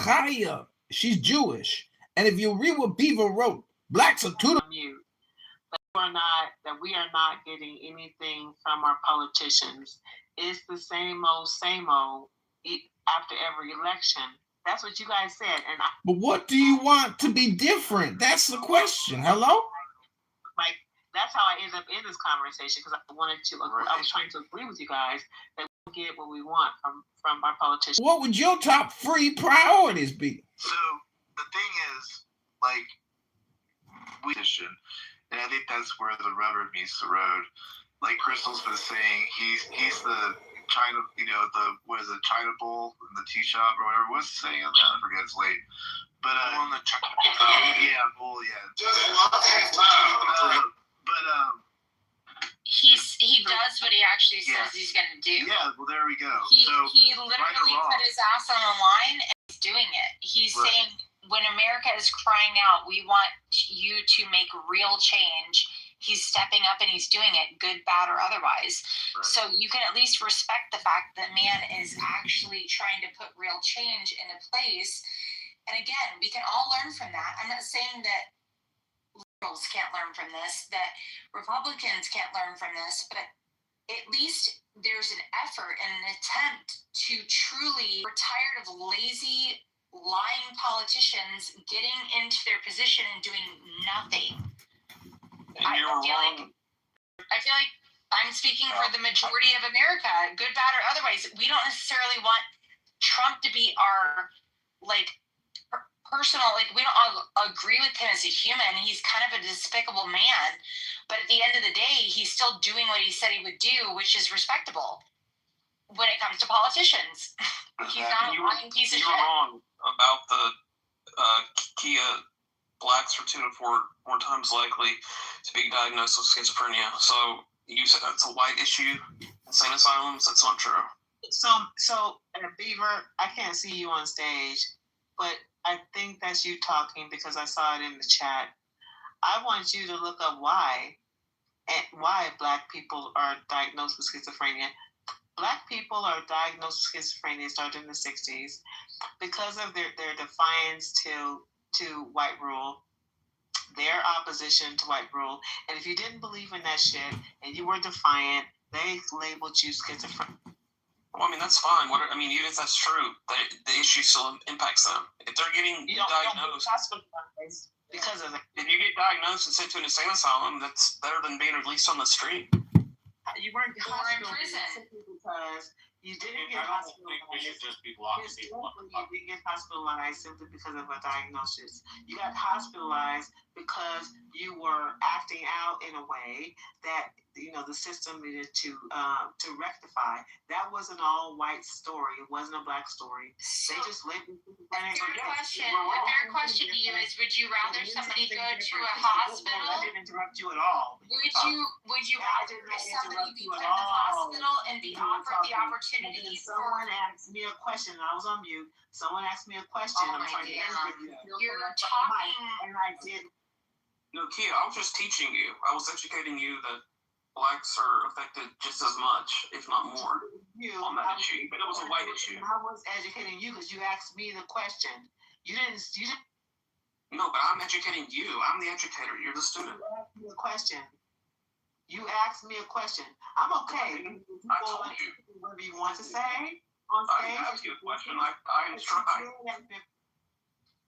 Chaya, she's Jewish. And if you read what Beaver wrote, blacks are too. That we are not getting anything from our politicians. It's the same old after every election. That's what you guys said. But what do you want to be different? That's the question. Hello? Like, that's how I ended up in this conversation, because I was trying to agree with you guys that we get what we want from our politicians. What would your top 3 priorities be? So the thing is, like, and I think that's where the rubber meets the road. Like Crystal's been saying, he's the China, China bowl in the tea shop or whatever. What's the saying on that? I forget. It's late. But on the bowl, yeah. He does what he actually says he's going to do. Yeah, well, there we go. He literally put his ass on the line and he's doing it. He's saying, when America is crying out, we want you to make real change, he's stepping up and he's doing it, good, bad, or otherwise. Right. So you can at least respect the fact that man is actually trying to put real change into place. And again, we can all learn from that. I'm not saying that liberals can't learn from this, that Republicans can't learn from this, but at least there's an effort and an attempt to truly, we're tired of lazy, lying politicians getting into their position and doing nothing. I feel like I'm speaking for the majority of America, good, bad, or otherwise. We don't necessarily want Trump to be our, personal, we don't all agree with him as a human. He's kind of a despicable man. But at the end of the day, he's still doing what he said he would do, which is respectable when it comes to politicians. He's not a lying piece of shit. You're wrong about the Kia. Blacks are 2 to 4 more times likely to be diagnosed with schizophrenia. So you said that's a white issue. Insane asylums, that's not true. So Beaver, I can't see you on stage, but I think that's you talking because I saw it in the chat. I want you to look up why Black people are diagnosed with schizophrenia. Black people are diagnosed with schizophrenia starting in the 60s because of their defiance to white rule, their opposition to white rule. And if you didn't believe in that shit and you were defiant, they labeled you schizophrenic. Well, that's fine. Even if that's true, the issue still impacts them. If they're getting diagnosed, hospitalized because of it. If you get diagnosed and sent to an insane asylum, that's better than being released on the street. You weren't in prison because you didn't get hospitalized. We should just be blocking people. You didn't get hospitalized simply because of a diagnosis. You got hospitalized because you were acting out in a way that the system needed to rectify. That was an all-white story. It wasn't a Black story. So, they just labeled people. A fair question to you is: would you rather somebody go to a hospital? I didn't interrupt you at all. Would you rather somebody be put in the hospital and be offered the opportunity? Someone asked me a question. I was on mute. Someone asked me a question. I'm trying to answer you. You're talking, and I did. No, Kia, I was just teaching you. I was educating you that Blacks are affected just as much, if not more, on that issue. But it was a white issue. I was educating you because you asked me the question. You didn't. No, but I'm educating you. I'm the educator. You're the student. You asked me a question. I'm okay. I told you. Whatever you want to say on stage. I asked you a question. I tried.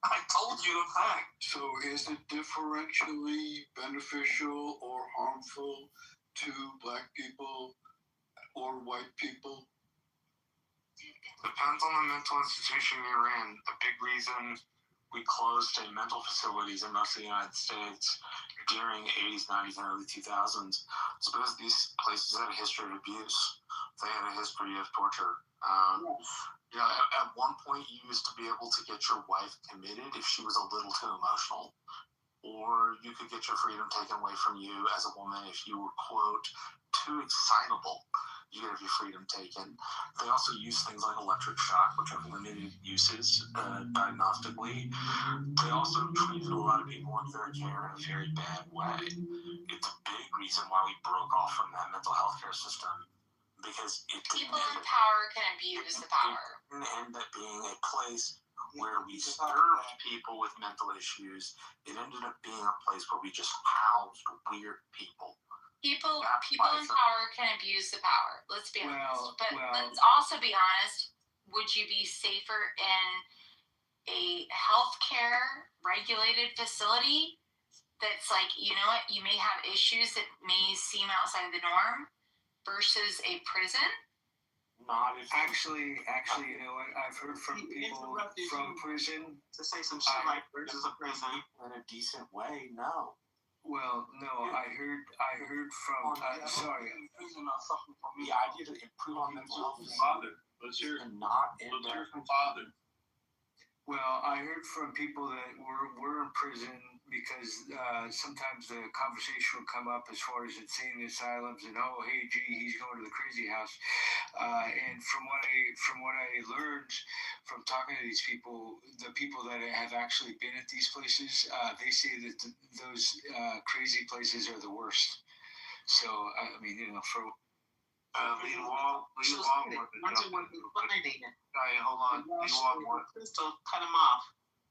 I told you a fact. So is it differentially beneficial or harmful to Black people or white people? Depends on the mental institution you're in. The big reason we closed state mental facilities in most of the United States during the 80s, 90s, and early 2000s is because these places had a history of abuse. They had a history of torture. At one point, you used to be able to get your wife committed if she was a little too emotional. Or you could get your freedom taken away from you as a woman if you were, quote, too excitable. You could have your freedom taken. They also use things like electric shock, which have limited uses diagnostically. They also treated a lot of people in very very bad way. It's a big reason why we broke off from that mental health care system. Because people in power can abuse the power. It didn't end up being a place where we served people with mental issues. It ended up being a place where we just housed weird people. People in power can abuse the power. Let's be honest. But let's also be honest. Would you be safer in a healthcare regulated facility that's like, you know what, you may have issues that may seem outside the norm versus a prison? Not if Actually, you know what? I've heard from people from prison to say some shit like versus a prison in a decent way. No. Well, no, I heard from. Sorry. The idea to improve on mental health is Father, let's hear not in there. from Father. Well, I heard from people that were in prison because sometimes the conversation would come up as far as insane asylums and hey, gee, he's going to the crazy house. And from what I learned from talking to these people, the people that have actually been at these places, they say that those crazy places are the worst. So I mean, you know, for Lee Wong wanted to jump in. Hold on. Lee Wong wanted. Crystal, cut him off.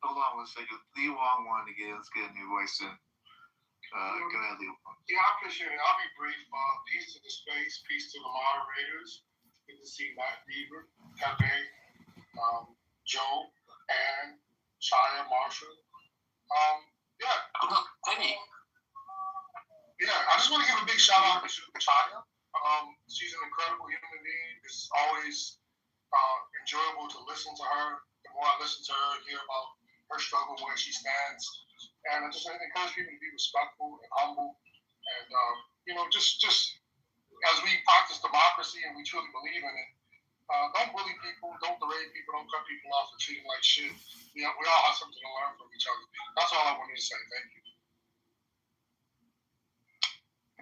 Hold on 1 second. Lee Wong wanted to let's get a new voice in. Go ahead, Lee Wong. Yeah, I appreciate it. I'll be brief. Peace to the space. Peace to the moderators. Good to see Matt Beaver, Pepe, Joe, and Shia Marshall. I just want to give a big shout out to Shia. She's an incredible human being. It's always enjoyable to listen to her. The more I listen to her and hear about her struggle, where she stands, and I just encourage people to be respectful and humble, and just as we practice democracy and we truly believe in it, don't bully people, don't berate people, don't cut people off and treat them like shit. We all have something to learn from each other. That's all I wanted to say. Thank you.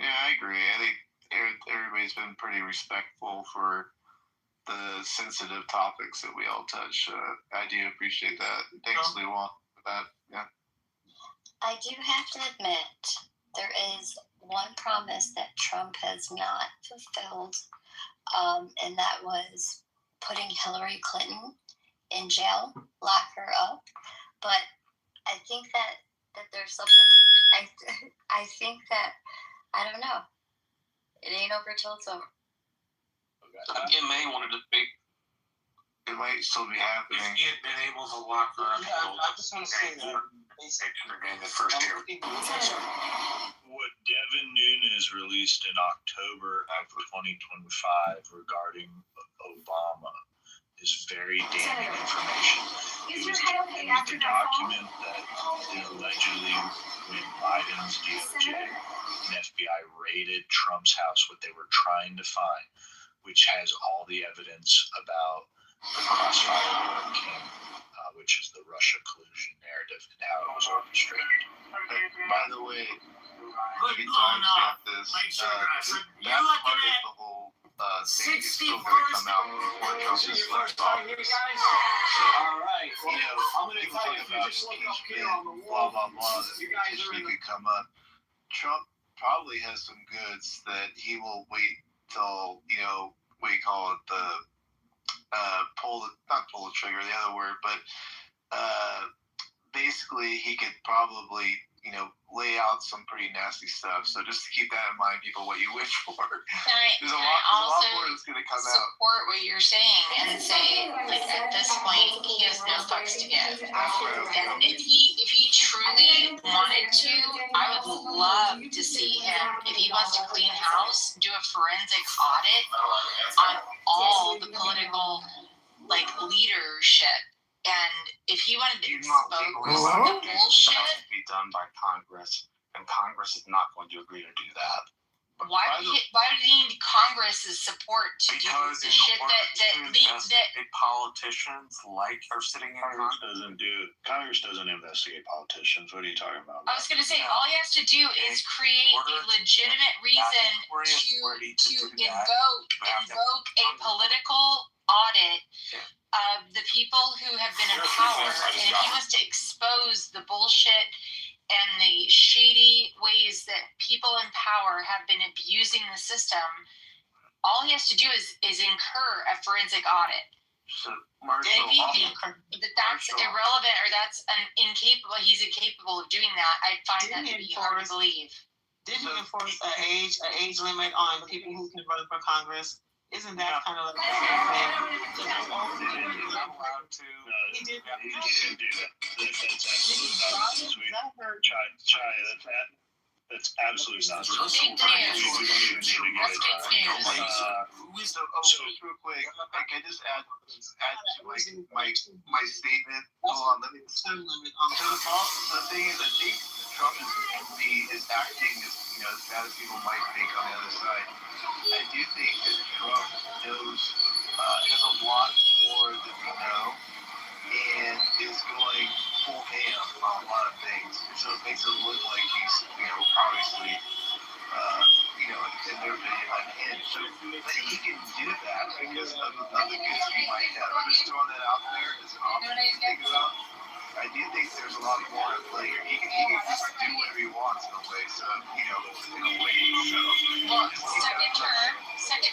Yeah, I agree. I think everybody's been pretty respectful for the sensitive topics that we all touch. I do appreciate that. Thanks, Lee Wong, for that. Yeah. I do have to admit, there is one promise that Trump has not fulfilled, and that was putting Hillary Clinton in jail, lock her up. But I think that there's something. I think that, I don't know. It ain't over till it's over. It may want to debate. It might still be happening. If he had been able to lock her up, I just want to say that. in the first year. What Devin Nunes released in October of 2025 regarding Obama is very damning information. It was the document that allegedly, when Biden's DOJ and FBI raided Trump's house, what they were trying to find, which has all the evidence about the crossfire king, which is the Russia collusion narrative and how it was orchestrated. By the way, you can timestamp this. That part of the whole thing is still going to come out before Trump is left office. All right. I'm going to tell you, if you just look up here on the wall, blah, blah, blah, that potentially could come up. Trump probably has some goods that he will wait till, what do you call it, not pull the trigger, the other word, but basically he could probably, lay out some pretty nasty stuff. So just to keep that in mind, people, what you wish for. There's a lot more that's going to come out. Support what you're saying and say, like, at this point, he has no fucks to give. And if he truly wanted to, I would love to see him, if he wants to clean house, do a forensic audit on all the political, leadership. And if he wanted to expose the bullshit, to be done by Congress, and Congress is not going to agree to do that. why do you need Congress's support to do the shit that politicians are sitting in Congress doesn't investigate politicians. What are you talking about? I was going to say, all he has to do is create a legitimate reason to invoke a political audit of the people who have been in power, and if he wants to expose the bullshit and the shady ways that people in power have been abusing the system, all he has to do is incur a forensic audit. So Marshall, If you think that that's irrelevant or that's incapable, he's incapable of doing that, I find that to be hard to believe. Didn't he enforce an age limit on people who can run for Congress? Isn't that kind of like the same thing? Not allowed to. He didn't do that. That's absolutely not sweet. Chai, that's absolutely not sweet. Fake news. We don't even need to get it. So real quick, can I just add to my statement? Hold on, let me. Term limit on The thing is, I think Trump is acting as bad as people might think on the other side. I do think that Trump knows has a lot more than we know, and is going full ham on a lot of things. So it makes it look like he's, obviously, in their opinion, unhinged. So he can do that because of the goods he might have. I'm just throwing that out there as an option to think about. I do think there's a lot more at play here. He can just do whatever he wants in a way. So, in a way. So, well, second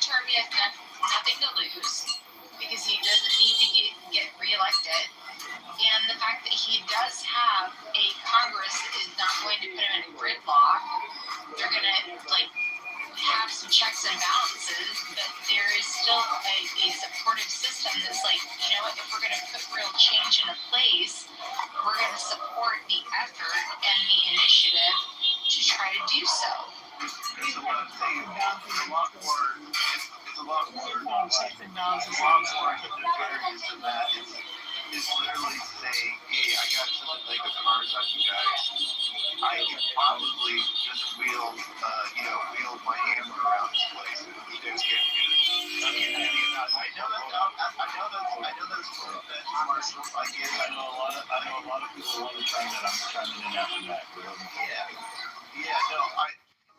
term, he has nothing to lose because he doesn't need to get reelected. And the fact that he does have a Congress that is not going to put him in gridlock, they're going to have some checks and balances, but there is still a supportive system that's like, if we're going to put real change into place, we're going to support the effort and the initiative to try to do so. It's a lot more checks and balances. nefarious than that. It's literally saying, hey, I got something like a car type of guy. I can probably just wield my hammer around this place and the dudes can't do it. I know that's Marshall. I get it. I know a lot of people want to chime in. I'm chiming in after that.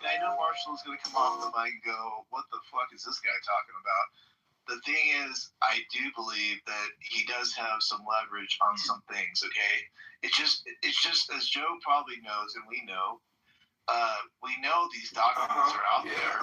I know Marshall's going to come off the mic and go, what the fuck is this guy talking about? The thing is, I do believe that he does have some leverage on some things, okay? It's just as Joe probably knows, and we know these documents are out there,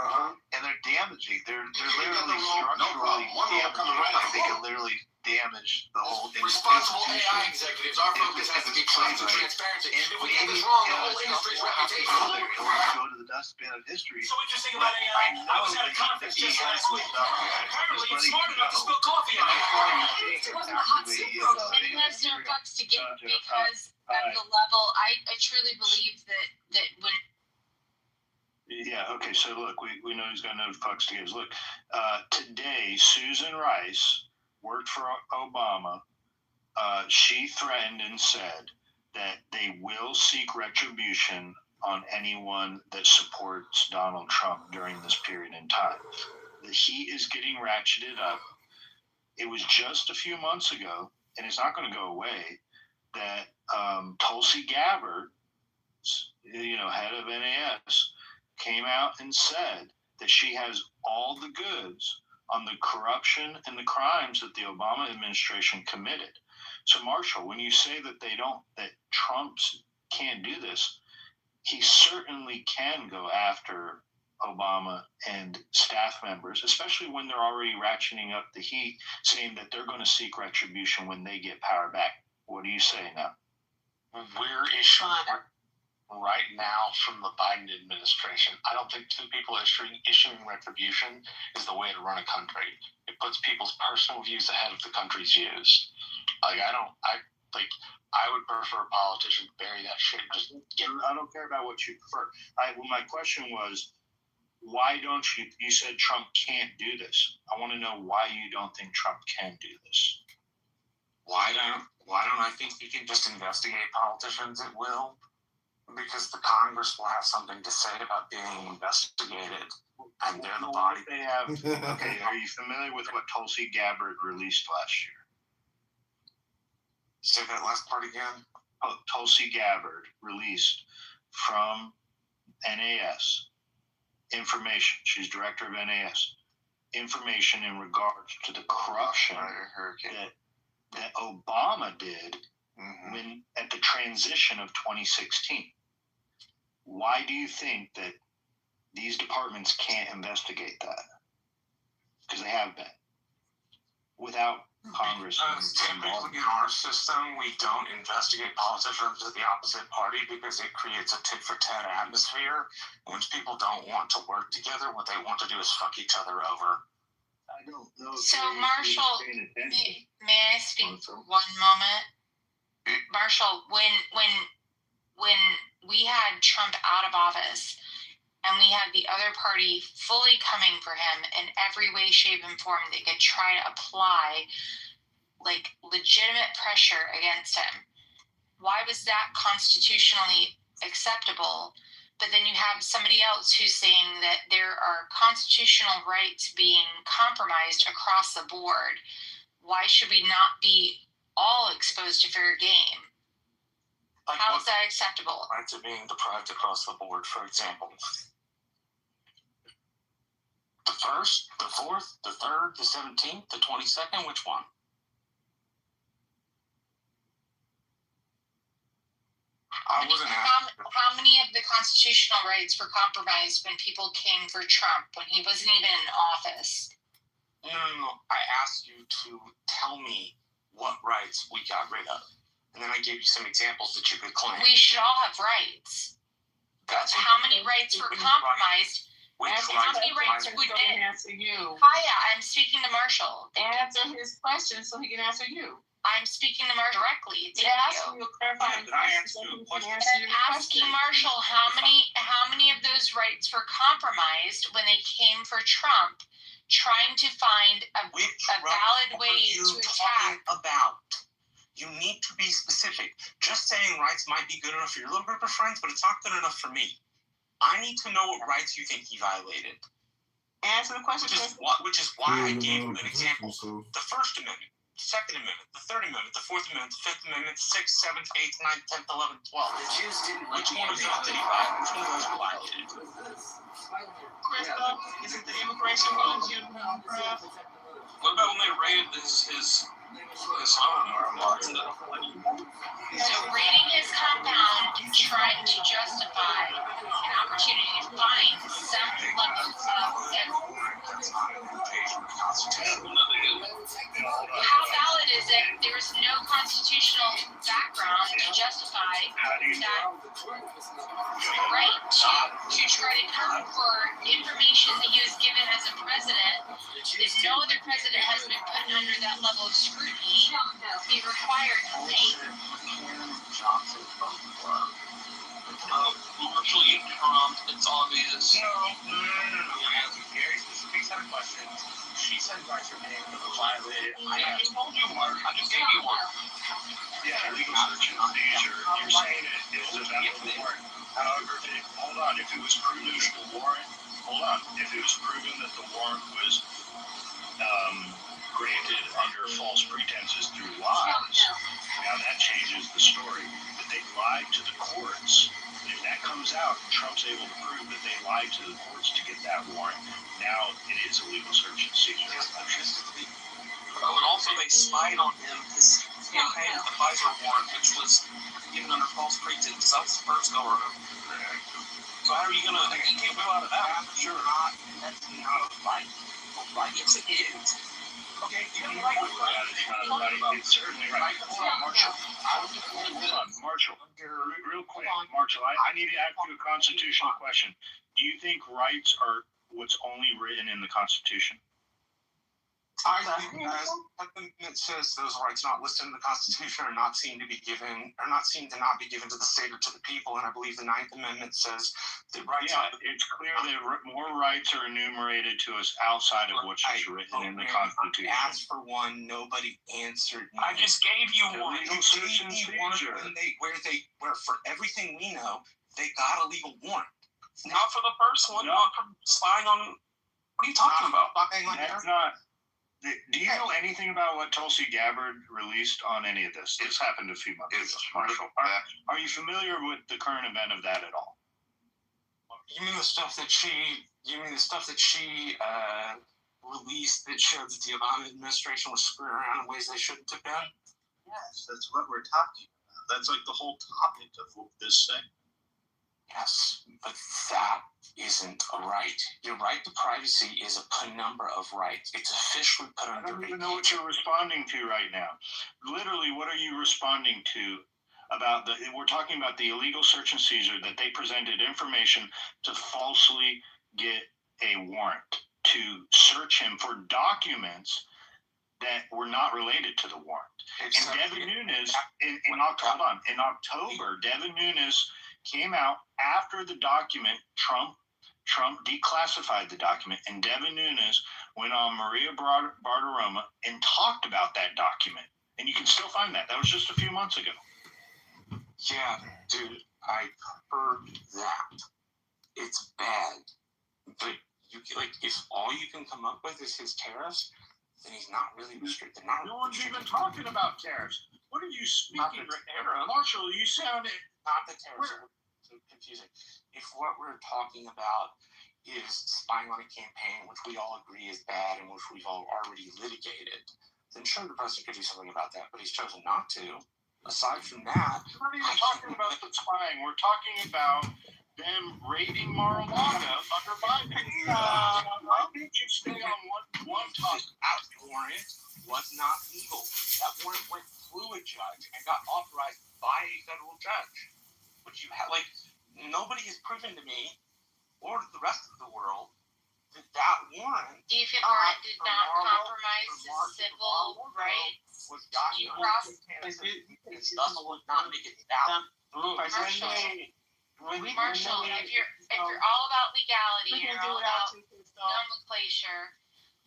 and they're damaging. They're literally structurally damaging. They can literally damage the whole responsible AI executives. Our focus has to be trust and transparency. If we get this wrong, the whole industry's reputation. Go to the dustbin of history. So interesting about AI. I was at a conference just last week. Apparently, it's smart enough to spill coffee on it. It wasn't a hot soup roast. It has no fucks to give because of the level. I truly believe that when. Yeah, okay, so look, we know he's got no fucks to give. Look, today, Susan Rice worked for Obama. She threatened and said that they will seek retribution on anyone that supports Donald Trump during this period in time. The heat is getting ratcheted up. It was just a few months ago, and it's not going to go away, that Tulsi Gabbard, head of NAS, came out and said that she has all the goods on the corruption and the crimes that the Obama administration committed. So, Marshall, when you say that Trump can't do this, he certainly can go after Obama and staff members, especially when they're already ratcheting up the heat, saying that they're going to seek retribution when they get power back. What do you say now? We're issuing right now from the Biden administration. I don't think two people issuing retribution is the way to run a country. It puts people's personal views ahead of the country's views. I would prefer a politician to bury that shit. I don't care about what you prefer. My question was, why don't you? You said Trump can't do this. I want to know why you don't think Trump can do this. Why don't I think you can just investigate politicians at will? Because the Congress will have something to say about being investigated, and they're the body. They have. Okay, are you familiar with what Tulsi Gabbard released last year? Say that last part again. Tulsi Gabbard released from NAS information. She's director of NAS. Information in regards to the corruption that Obama did when at the transition of 2016. Why do you think that these departments can't investigate that? Because they have been. Without congressman involved. Typically in our system, we don't investigate politicians of the opposite party because it creates a tit for tat atmosphere. Once people don't want to work together, what they want to do is fuck each other over. I don't know. So, Marshall, may I speak for 1 moment? Marshall, when we had Trump out of office and we had the other party fully coming for him in every way, shape, and form that could try to apply like legitimate pressure against him, why was that constitutionally acceptable? But then you have somebody else who's saying that there are constitutional rights being compromised across the board. Why should we not be all exposed to fair game? How is that acceptable? Rights are being deprived across the board, for example. The 1st, the 4th, the 3rd, the 17th, the 22nd, which one? How many of the constitutional rights were compromised when people came for Trump when he wasn't even in office? No. I asked you to tell me what rights we got rid of. And then I gave you some examples that you could claim. We should all have rights. How many rights were compromised? How many rights would it answer you? Hiya, I'm speaking to Marshall. Answer his question so he can answer you. I'm speaking to Marshall directly. He's asking you a clarifying question so he can answer your asking question. Marshall how many of those rights were compromised when they came for Trump, trying to find a valid way to attack. About? You need to be specific. Just saying rights might be good enough for your little group of friends, but it's not good enough for me. I need to know what rights you think he violated. Answer the question. Which is why I gave you an example. The First Amendment, the Second Amendment, the Third Amendment, the Fourth Amendment, the Fifth Amendment, 6th, 7th, 8th, 9th, 10th, 11th, 12th. Which one of those did he violate? Which one of those violated? Crystal, is it the immigration rules you approved? What about when they raided his home? So raiding his compound and trying to justify an opportunity to find some level of how valid is it? There is no constitutional background to justify that right to try to come for information that he was given as a president that no other president has been put under that level of scrutiny, be required to make. Virtually Trump, it's obvious. No. Very specific set of questions. She said rights are being violated. I just told you, Mark. I just gave you one. Yeah, legal search and seizure. You're saying it was a valid warrant. However, hold on. If it was proven that the warrant, If it was proven that the warrant was granted under false pretenses through lies, now that changes the story. That they lied to the courts. If that comes out, Trump's able to prove that they lied to the courts to get that warrant. Now it is a legal search and seizure. Oh, and also they spied on him his campaign with the Pfizer warrant, which was given under false pretenses. That's the first go around. So how are you gonna? You can't go out of that. Sure not. That's not a fight. Yes, it is. Okay, you have the right. It's certainly right. Hold on, Marshall. Marshall. Real quick, Marshall. I need to ask you a constitutional question. Do you think rights are what's only written in the Constitution? I think it says those rights not listed in the Constitution are not seen to be given, or not seen to not be given to the state or to the people. And I believe the 9th Amendment says that rights. Yeah, it's clear that more rights are enumerated to us outside of what's written in the Constitution. I asked for one, nobody answered me. I just gave you one. You gave me one, where for everything we know, they got a legal warrant. Not for the first one, not for spying on. What are you talking about? That's not. Do you know anything about what Tulsi Gabbard released on any of this? This happened a few months ago, Marshall. Are you familiar with the current event of that at all? You mean the stuff that she released that showed that the Obama administration was screwing around in ways they shouldn't have been? Yes, that's what we're talking about. That's like the whole topic of this thing. Yes, but that isn't a right. Your right to privacy is a penumbra of rights. It's officially put I under don't even know what you're responding to right now. Literally, what are you responding to about we're talking about the illegal search and seizure that they presented information to falsely get a warrant to search him for documents that were not related to the warrant. And Devin Nunes, in October, Devin Nunes came out after the document, Trump declassified the document, and Devin Nunes went on Maria Bartiromo and talked about that document. And you can still find that. That was just a few months ago. Yeah, dude, I heard that. It's bad. But if all you can come up with is his tariffs, then he's not really restricted. No one's even talking about tariffs. What are you speaking? Marshall, you sounded... Not the tariffs. So confusing. If what we're talking about is spying on a campaign, which we all agree is bad and which we've all already litigated, then sure, the president could do something about that, but he's chosen not to. Aside from that... We're not even talking about the spying. We're talking about them raiding Mar-a-Lago under Biden. Why can't you stay on one topic? That warrant was not legal. That warrant went through a judge and got authorized by a federal judge. But you have, nobody has proven to me, or to the rest of the world, that warrant... Do you feel warrant did not compromise his civil rights? Was due process. And thus would not make it valid. Marshall, if you're all about legality, you're all about nomenclature.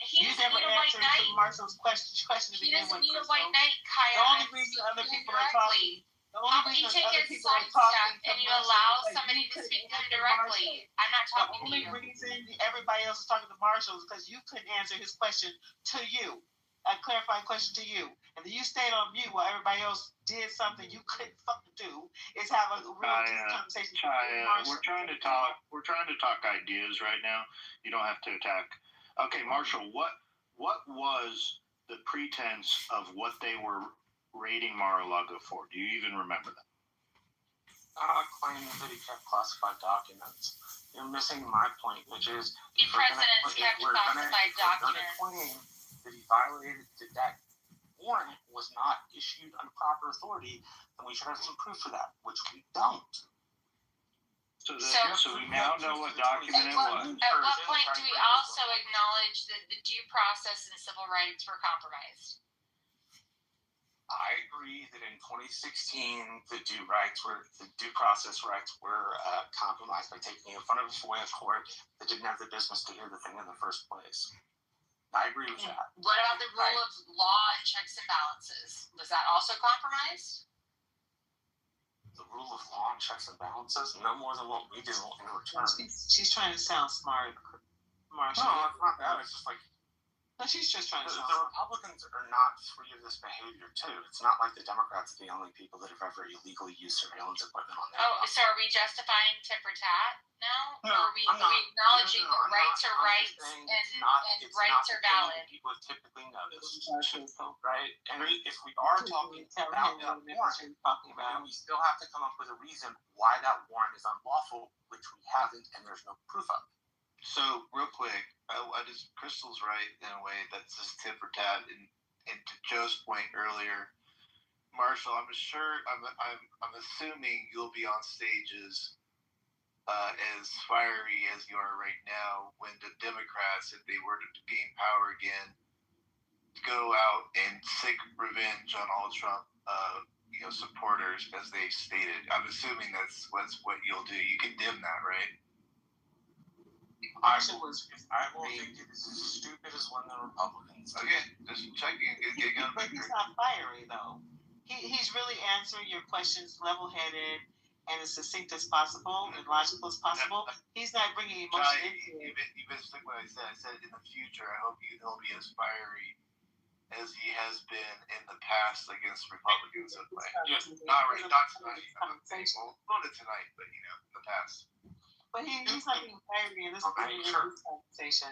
He doesn't need a white knight. Marshall's question He doesn't need a white knight, Kaya. The only reason other people are talking. How can you take his sidestep and you allow somebody to speak to him directly? I'm not talking to you. The only reason everybody else is talking to Marshall is because you couldn't answer his question to you. A clarifying question to you. And then you stayed on mute while everybody else did something you couldn't fucking do. Is have a real conversation. We're trying to talk. We're trying to talk ideas right now. You don't have to attack. Okay, Marshall, what was the pretense of what they were raiding Mar-a-Lago for? Do you even remember that? Claiming that he kept classified documents. You're missing my point, which is the president's kept classified documents. Claim that he violated that warrant was not issued under proper authority, then we should have some proof for that, which we don't. So we now know what document it was. At what point do we also acknowledge that the due process and civil rights were compromised? I agree that in 2016, the due process rights were compromised by taking in front of a FOIA court that didn't have the business to hear the thing in the first place. I agree with that. What about the rule of law and checks and balances? Was that also compromised? The rule of law and checks and balances? No more than what we do in return. She's trying to sound smart, Marshall. No, it's not that. It's just no, she's just trying to sound the Republicans are not free of this behavior, too. It's not like the Democrats are the only people that have ever illegally used surveillance equipment on their so are we justifying tit for tat now? No, or are we acknowledging that rights are rights and rights are valid? People have typically noticed, right? And if we are talking about that warrant, we still have to come up with a reason why that warrant is unlawful, which we haven't, and there's no proof of. So real quick, Crystal's right in a way that's just tit for tat. And to Joe's point earlier, Marshall, I'm assuming you'll be on stages as fiery as you are right now when the Democrats, if they were to gain power again, go out and seek revenge on all Trump supporters, as they stated. I'm assuming that's what you'll do. You condemn that, right? I will think it is as stupid as when the Republicans. Okay, just checking. But he's not fiery though. He's really answering your questions level-headed and as succinct as possible and logical as possible. He's not bringing emotion into it. You missed what I said. I said in the future, I hope he'll be as fiery as he has been in the past against Republicans. Not tonight. I'm saying not tonight, but in the past. But he's not being fiery in this conversation.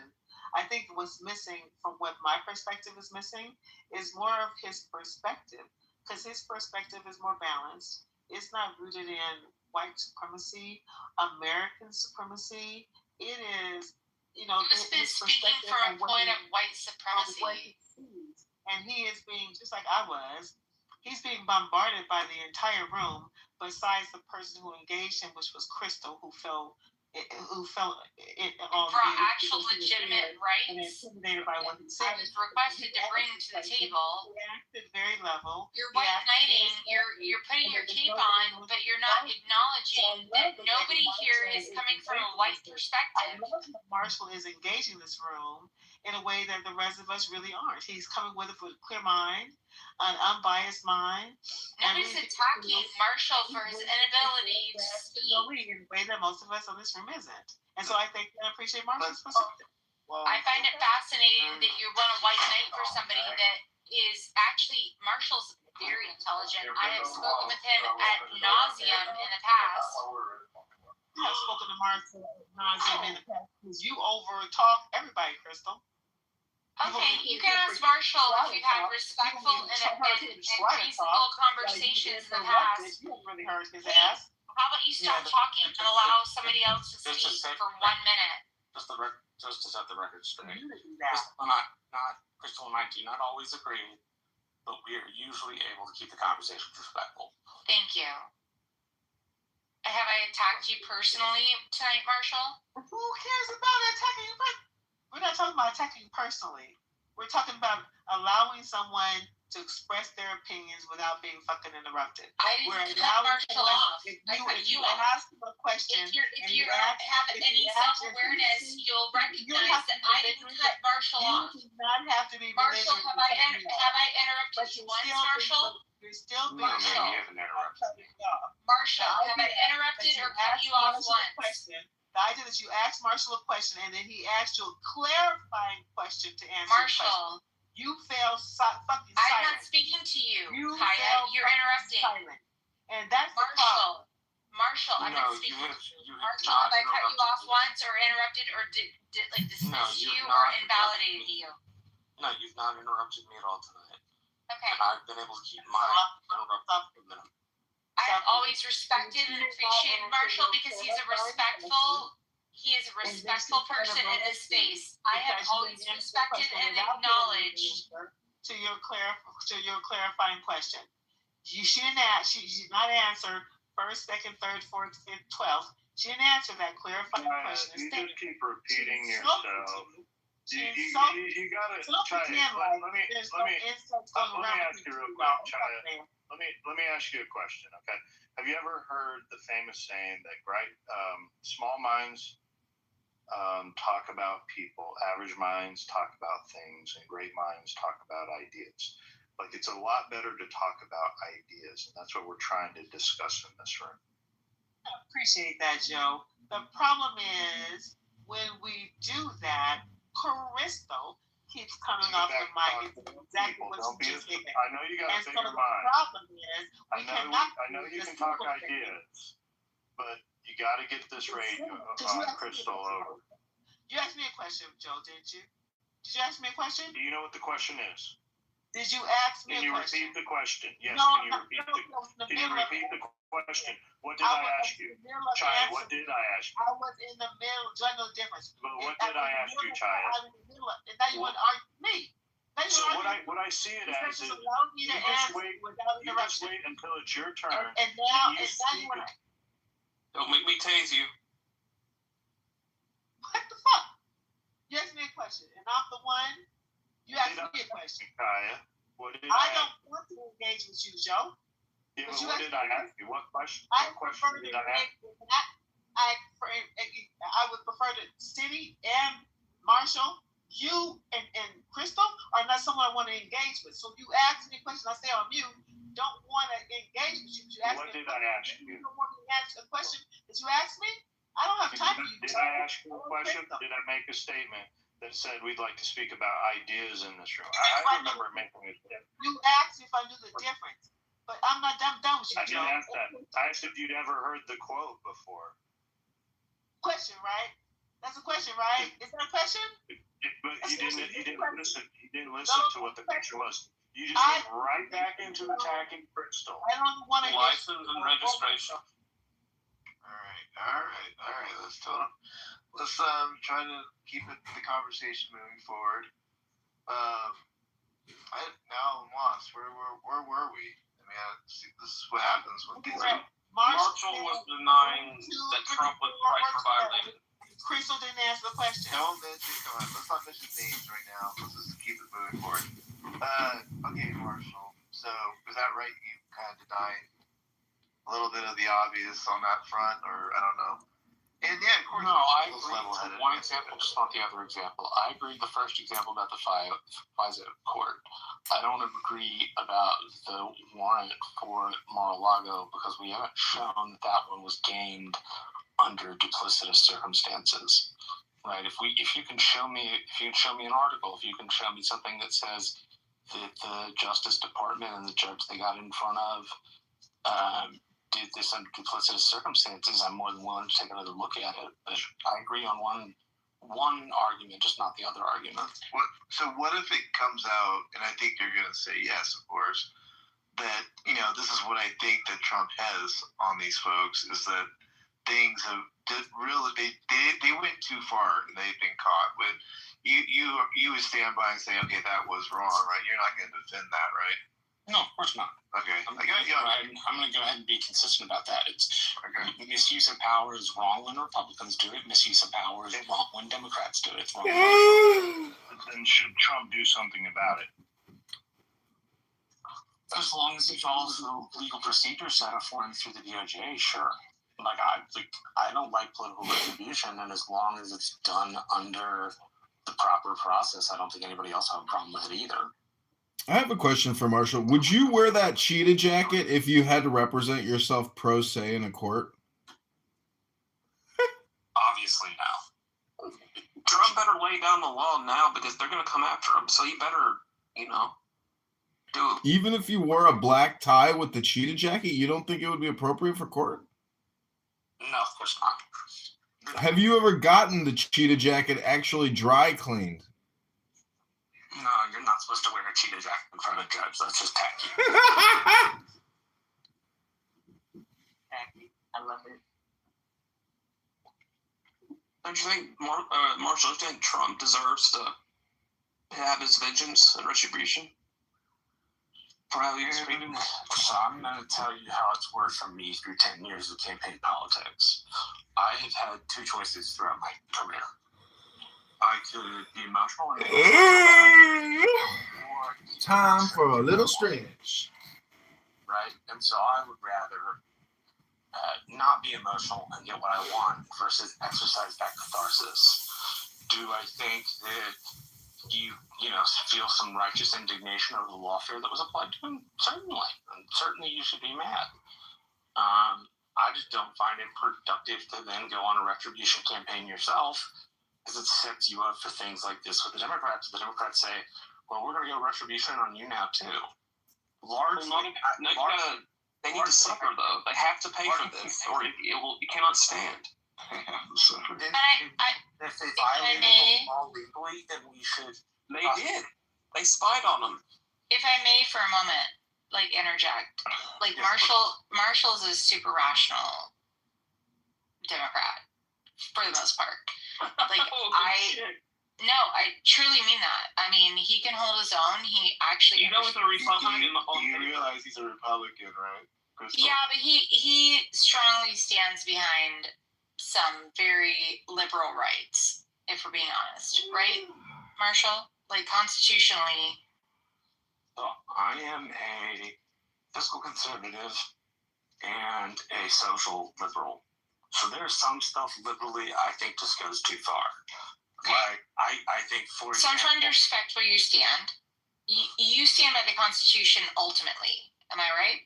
I think what's missing, from what my perspective is missing, is more of his perspective. Because his perspective is more balanced. it's not rooted in white supremacy, American supremacy. It is, He's been speaking from a point of white supremacy. And he is being, just like I was, he's being bombarded by the entire room, besides the person who engaged him, which was Crystal, who fell on for actual legitimate rights. And intimidated by what he said. I was requested to bring to the table. He acted very level. You're white knighting. You're putting your cape on, but you're not acknowledging that nobody here is coming from a white perspective. I love that Marshall is engaging this room in a way that the rest of us really aren't. He's coming with a clear mind, an unbiased mind. Nobody's attacking Marshall for his inability to speak. In a way that most of us on this room isn't. And so I think I appreciate Marshall's perspective. I find it fascinating that you want to white knight for somebody that is actually, Marshall's very intelligent. I have spoken with him ad nauseum in the past. I've spoken to Marshall ad nauseum in the past because you over-talk everybody, Crystal. Okay, you can ask Marshall if you've had respectful and reasonable conversations in the past. You haven't really heard his ass. How about you stop talking and allow somebody else to speak for 1 minute? Just to set the record straight. Crystal and I do not always agree, but we are usually able to keep the conversation respectful. Thank you. Have I attacked you personally tonight, Marshall? Who cares about attacking you? We're not talking about attacking you personally. We're talking about allowing someone to express their opinions without being fucking interrupted. I didn't cut Marshall off. I cut you off. Ask him a question. If you have any self-awareness, you'll recognize that I didn't cut Marshall off. You do not have to be Marshall, have I interrupted you once, Marshall? You're still being Marshall. Marshall, have I interrupted or cut you off once? The idea that you asked Marshall a question and then he asked you a clarifying question to answer. Marshall, you fell fucking silent. I'm not speaking to you, Kaya. You're interrupting. Silent. And that's Marshall, I'm not speaking to you. Marshall, have I cut you off once or interrupted or dismissed you or invalidated you? No, you've not interrupted me at all tonight. Okay. And I've been able to keep my interruption minimum. I've always respected and appreciated Marshall because he is a respectful person in this space. I have always respected and acknowledged. To your clarifying question, she did not answer first, second, third, fourth, fifth, 12th. She didn't answer that clarifying question. You just keep repeating yourself. You gotta try it. Let me ask you real quick, Chaya. Let me ask you a question, okay? Have you ever heard the famous saying that small minds talk about people, average minds talk about things, and great minds talk about ideas? Like, it's a lot better to talk about ideas, and that's what we're trying to discuss in this room. I appreciate that, Joe. The problem is when we do that, Crystal keeps coming off the mic and exactly what you just did. I know you got a bigger mind. The problem is I know you can talk ideas, but you got to get this radio on Crystal over. You asked me a question, Joe, didn't you? Did you ask me a question? Do you know what the question is? Did you ask me a question? Can you repeat the question? Yes, no, can you repeat the question? What did I ask you? Chaya, what did I ask you? I was in the middle, join the difference. But what did I ask you, Chaya? And now you want to argue with me. So what I see it as is you just wait until it's your turn. And now you want to... Don't make me tase you. What the fuck? You asked me a question, and I'm the one. You asked me a question. Kaya, what did I don't want to engage with you, Joe. Yeah, but what did I ask you? What question? I would prefer to City and Marshall, you and Crystal are not someone I want to engage with. So if you ask me a question, I stay on mute. Don't want to engage with you. What did I ask you? You don't want me to ask a question that you asked me? I don't have time for you. Did I ask you a question? Did I make a statement that said we'd like to speak about ideas in this room? I remember making a statement. You asked if I knew the difference. But I'm not done with you, I didn't ask that. I asked if you'd ever heard the quote before. Question, right? That's a question, right? Is that a question? But you didn't listen. You didn't listen to what the question was. You just went right back into attacking Crystal. I don't want to License and registration. All right. Let's try to keep the conversation moving forward. Now I'm lost. Where were we? I mean, see, this is what happens when things are. Marshall was denying that Trump was right for violating. Crystal didn't answer the question. Don't mention. Come on, let's not mention names right now. Let's just keep it moving forward. Okay, Marshall. So is that right? You kind of denied a little bit of the obvious on that front, or I don't know. And yeah, of course. No, I agree to one example, just not the other example. I agree the first example about the FISA court. I don't agree about the warrant for Mar-a-Lago because we haven't shown that one was gained under duplicitous circumstances. Right? If you can show me an article, if you can show me something that says that the Justice Department and the judge they got in front of did this under duplicitous circumstances, I'm more than willing to take another look at it. But I agree on one argument, just not the other argument. So what if it comes out, and I think you're going to say yes, of course, that, this is what I think that Trump has on these folks, is that things they went too far and they've been caught. But you would stand by and say, okay, that was wrong, right? You're not going to defend that, right? No, of course not. Okay. I'm going to go ahead and be consistent about that. It's misuse of power is wrong when Republicans do it. Misuse of power is wrong when Democrats do it. It's wrong. Then should Trump do something about it? As long as he follows the legal procedures set up for him through the DOJ, sure. I don't like political retribution, and as long as it's done under the proper process, I don't think anybody else have a problem with it either. I have a question for Marshall. Would you wear that cheetah jacket if you had to represent yourself pro se in a court? Obviously, no. Trump better lay down the law now because they're going to come after him. So you better, do it. Even if you wore a black tie with the cheetah jacket, you don't think it would be appropriate for court? No, of course not. Have you ever gotten the cheetah jacket actually dry cleaned? No, you're not supposed to wear a cheetah jacket in front of a judge. That's just tacky. Tacky. I love it. Don't you think, Marshall, do you think Trump deserves to have his vengeance and retribution for how he was treated? So I'm going to tell you how it's worked for me through 10 years of campaign politics. I have had two choices throughout my career. I could be emotional Time for a little stretch. Right? And so I would rather not be emotional and get what I want versus exercise that catharsis. Do I think that you feel some righteous indignation over the lawfare that was applied to him? Certainly. And certainly you should be mad. I just don't find it productive to then go on a retribution campaign yourself, because it sets you up for things like this with the Democrats. The Democrats say, well, we're going to go retribution on you now, too. They need to suffer, though. They have to pay for this, or you cannot stand. If they violated the law legally, then we should... They did. They spied on them. If I may for a moment, interject. Yes, Marshall's a super rational Democrat, for the most part. I truly mean that. I mean, he can hold his own. He actually... he's a Republican. You realize he's a Republican, right? Crystal? Yeah, but he strongly stands behind some very liberal rights, if we're being honest. Right, Marshall? Constitutionally... So I am a fiscal conservative and a social liberal. So there's some stuff liberally I think just goes too far. I think, for example... So I'm trying to respect where you stand. You stand by the Constitution ultimately. Am I right?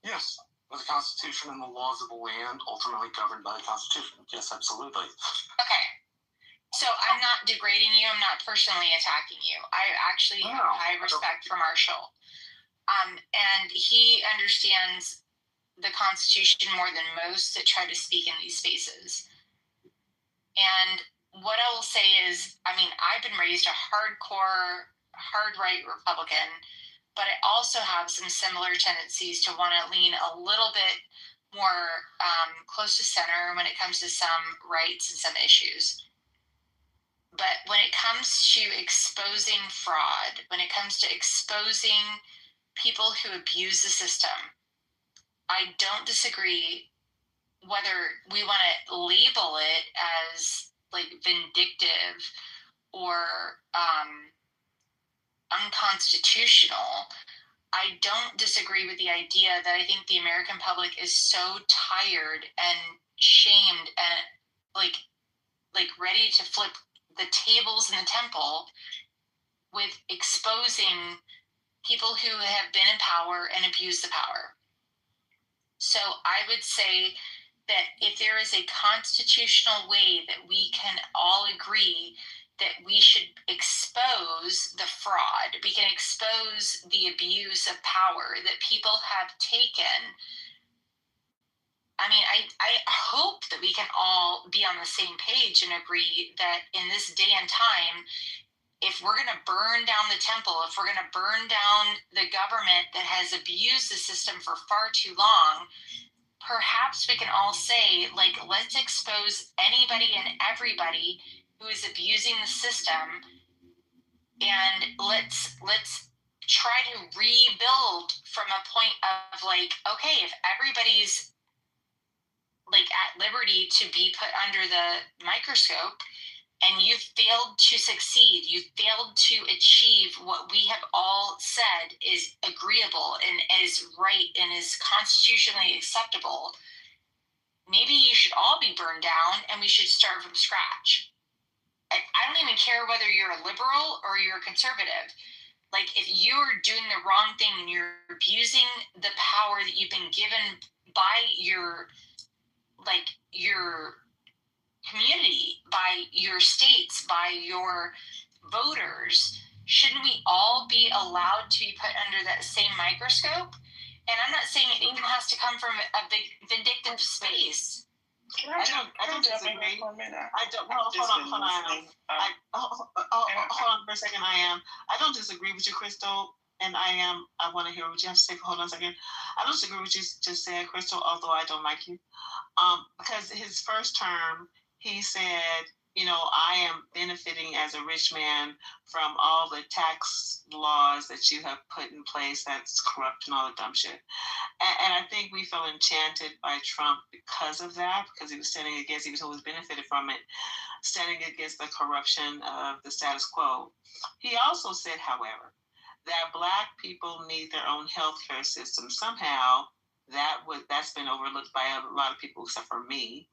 Yes. The Constitution and the laws of the land ultimately governed by the Constitution. Yes, absolutely. Okay. So I'm not degrading you. I'm not personally attacking you. I actually have high respect for Marshall. And he understands the Constitution more than most that try to speak in these spaces. And what I will say is, I've been raised a hardcore, hard right Republican. but I also have some similar tendencies to want to lean a little bit more close to center when it comes to some rights and some issues. But when it comes to exposing fraud, when it comes to exposing people who abuse the system, I don't disagree whether we want to label it as like vindictive or unconstitutional. I don't disagree with the idea that I think the American public is so tired and shamed and like ready to flip the tables in the temple with exposing people who have been in power and abused the power. So I would say that if there is a constitutional way that we can all agree that we should expose the fraud, we can expose the abuse of power that people have taken. I mean, I hope that we can all be on the same page and agree that in this day and time, if we're going to burn down the temple, if we're going to burn down the government that has abused the system for far too long, perhaps we can all say, like, let's expose anybody and everybody who is abusing the system, and let's try to rebuild from a point of like, okay, if everybody's like at liberty to be put under the microscope and you've failed to succeed, you've failed to achieve what we have all said is agreeable and is right and is constitutionally acceptable, maybe you should all be burned down and we should start from scratch. I don't even care whether you're a liberal or you're a conservative. Like, if you're doing the wrong thing and you're abusing the power that you've been given by your community, by your states, by your voters, shouldn't we all be allowed to be put under that same microscope? And I'm not saying it even has to come from a big vindictive space. I don't disagree. For a minute. I don't. Hold on for a second. I don't disagree with you, Crystal. And I want to hear what you have to say. Hold on a second. I don't disagree with you just said, Crystal, although I don't like you. Because his first term, he said, I am benefiting as a rich man from all the tax laws that you have put in place that's corrupt and all the dumb shit. And I think we felt enchanted by Trump because of that, because he was always benefited from it, standing against the corruption of the status quo. He also said, however, that Black people need their own healthcare system. Somehow that's been overlooked by a lot of people except for me.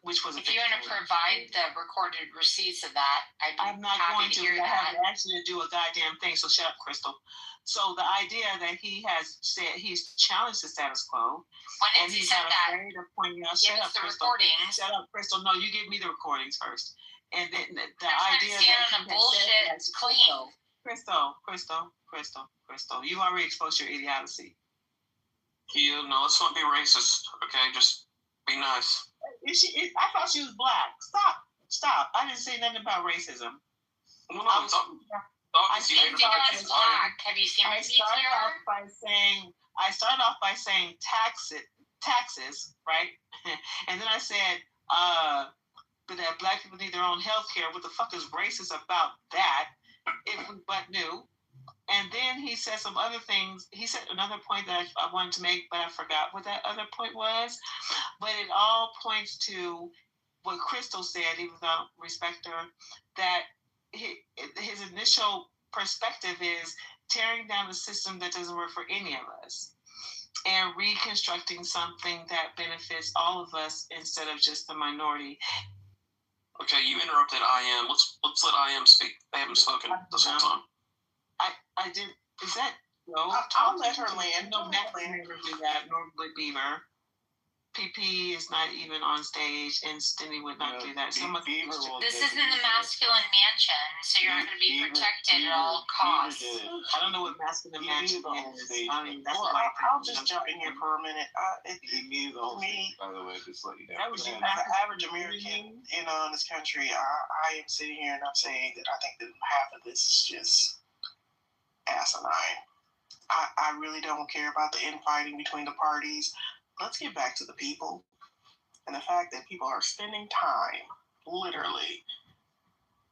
Which was if you want to provide the recorded receipts of that, I'm not going to. I haven't actually do a goddamn thing. So shut up, Crystal. So the idea that he has said he's challenged the status quo, and he's not afraid of pointing out. Shut up, Crystal. Recordings. Shut up, Crystal. No, you give me the recordings first, and then the idea that he bullshit has said clean. Crystal. You already exposed your idiocy. Yeah, no, let's not be racist. Okay, just be nice. I thought she was Black. Stop. I didn't say nothing about racism. No, I think it was Black. Have you seen my PTR? I started off by saying taxes, right? And then I said, but that Black people need their own health care. What the fuck is racist about that? If we but knew. And then he said some other things. He said another point that I wanted to make, but I forgot what that other point was. But it all points to what Crystal said, even though I don't respect her, that his initial perspective is tearing down the system that doesn't work for any of us and reconstructing something that benefits all of us instead of just the minority. Okay, you interrupted I am. Let's let I am speak. I haven't spoken this whole time. I did. Is that no? I'll let her land. No, never do that. Normally Beaver. PP is not even on stage, and Stinny would not do that. This isn't the masculine mansion, so you're not going to be protected at all costs. I don't know what masculine mansion is. I mean, that's I'll just jump in here for a minute. Me, by the way, just let you know. As an average American, in this country, I am sitting here and I'm saying that I think that half of this is just asinine. I really don't care about the infighting between the parties. Let's get back to the people and the fact that people are spending time, literally,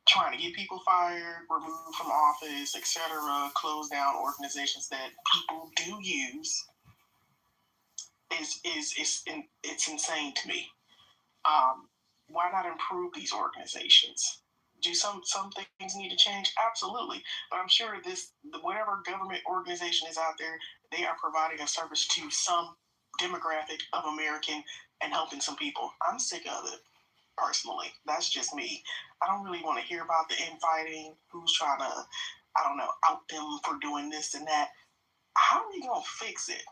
trying to get people fired, removed from office, etc., close down organizations that people do use. It's insane to me. Why not improve these organizations? Do some things need to change? Absolutely. But I'm sure whatever government organization is out there, they are providing a service to some demographic of American and helping some people. I'm sick of it, personally. That's just me. I don't really want to hear about the infighting, who's trying to, out them for doing this and that. How are we going to fix it?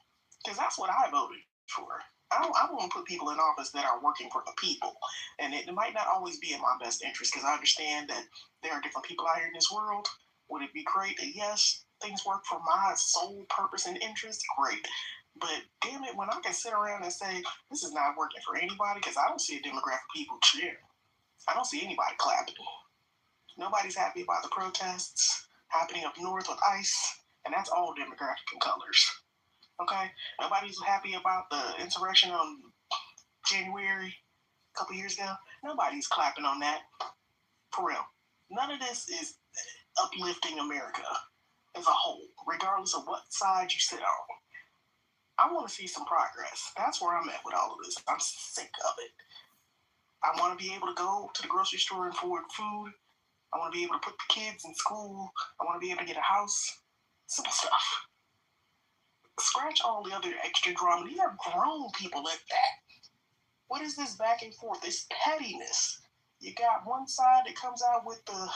Because that's what I voted for. I want to put people in office that are working for the people. And it might not always be in my best interest, because I understand that there are different people out here in this world. Would it be great that, yes, things work for my sole purpose and interest? Great. But damn it, when I can sit around and say, this is not working for anybody, because I don't see a demographic of people cheering. I don't see anybody clapping. Nobody's happy about the protests happening up north with ICE, and that's all demographic and colors. Okay? Nobody's happy about the insurrection on January a couple years ago. Nobody's clapping on that. For real. None of this is uplifting America as a whole, regardless of what side you sit on. I want to see some progress. That's where I'm at with all of this. I'm sick of it. I want to be able to go to the grocery store and afford food. I want to be able to put the kids in school. I want to be able to get a house. Simple stuff. Scratch all the other extra drama. These are grown people at that. What is this back and forth? This pettiness. You got one side that comes out with the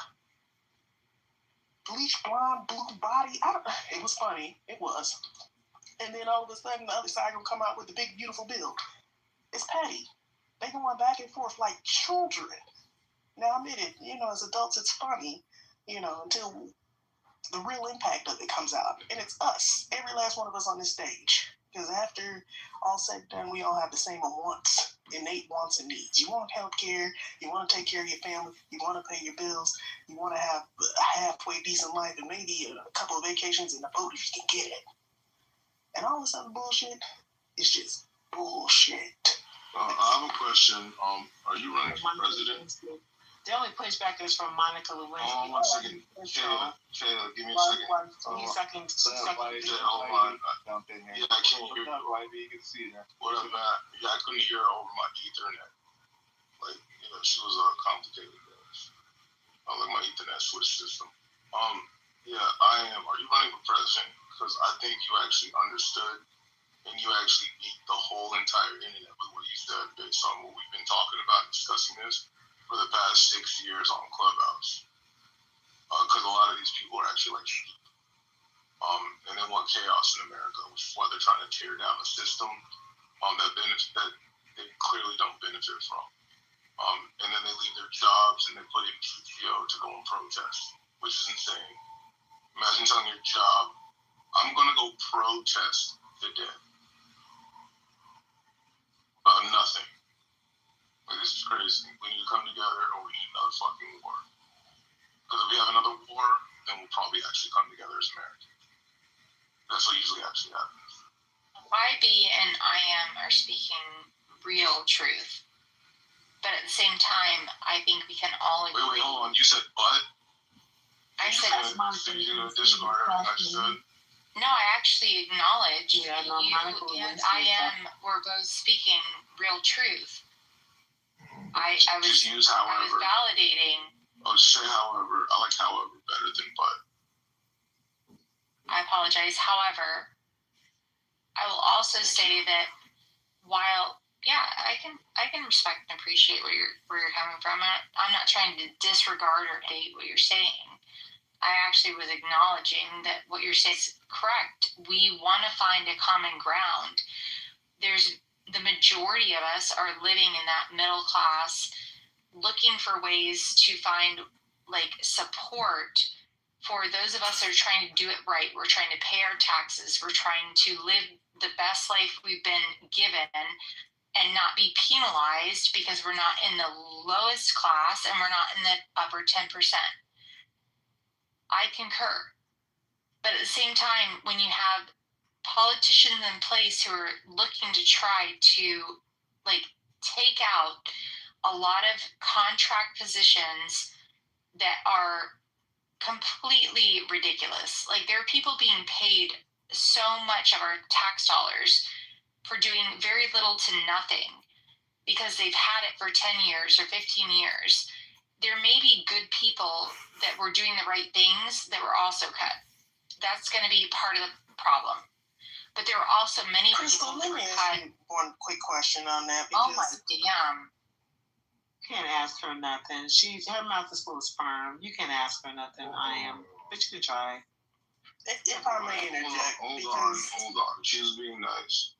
bleach blonde blue body. It was funny. It was. And then all of a sudden the other side will come out with the big beautiful bill. It's petty. They going back and forth like children. Now, I admit it, as adults it's funny, until the real impact of it comes out. And it's us, every last one of us on this stage. Because after all said and done, we all have the same wants, innate wants and needs. You want health care, you want to take care of your family, you want to pay your bills, you want to have a halfway decent life and maybe a couple of vacations in the boat if you can get it. And all this other bullshit is just bullshit. I have a question. Are you running for president? The only pushback is from Monica Lewinsky. 1 second. Kayla, give me a second. Hold on. Yeah, I can't hear you. You can see that. What up, man? Yeah, I couldn't hear her over my Ethernet. She was complicated. Like my Ethernet switch system. Yeah, I am. Are you running for president? Because I think you actually understood and you actually beat the whole entire internet with what you said based on what we've been talking about and discussing this for the past 6 years on Clubhouse. Because a lot of these people are actually like sheep. And they want chaos in America, which is why they're trying to tear down a system that they clearly don't benefit from. And then they leave their jobs and they put in PTO to go and protest, which is insane. Imagine telling your job, I'm going to go protest today about nothing. This is crazy. We need to come together or we need another fucking war. Because if we have another war, then we'll probably actually come together as Americans. That's what usually actually happens. YB and I am are speaking real truth. But at the same time, I think we can all agree. Wait, hold on. You said but? I said so you're going to disregard everything I just said? No, I actually acknowledge Yeah, no, you and I am. We're both speaking real truth. I was just use however. I was validating. Oh, say however. I like however better than but. I apologize. However, I will also say that while I can respect and appreciate where you're coming from. I'm not trying to disregard or hate what you're saying. I actually was acknowledging that what you're saying is correct. We want to find a common ground. There's the majority of us are living in that middle class, looking for ways to find support for those of us that are trying to do it right. We're trying to pay our taxes. We're trying to live the best life we've been given and not be penalized because we're not in the lowest class and we're not in the upper 10%. I concur. But at the same time, when you have politicians in place who are looking to try to like take out a lot of contract positions that are completely ridiculous. Like there are people being paid so much of our tax dollars for doing very little to nothing because they've had it for 10 years or 15 years. There may be good people that were doing the right things that were also cut. That's going to be part of the problem. But there are also many Crystal, people let me ask you one quick question on that. Oh my damn. Can't ask her nothing. Her mouth is full of sperm. You can't ask her nothing. I am. But you can try. If I may interject, hold on. She was being nice.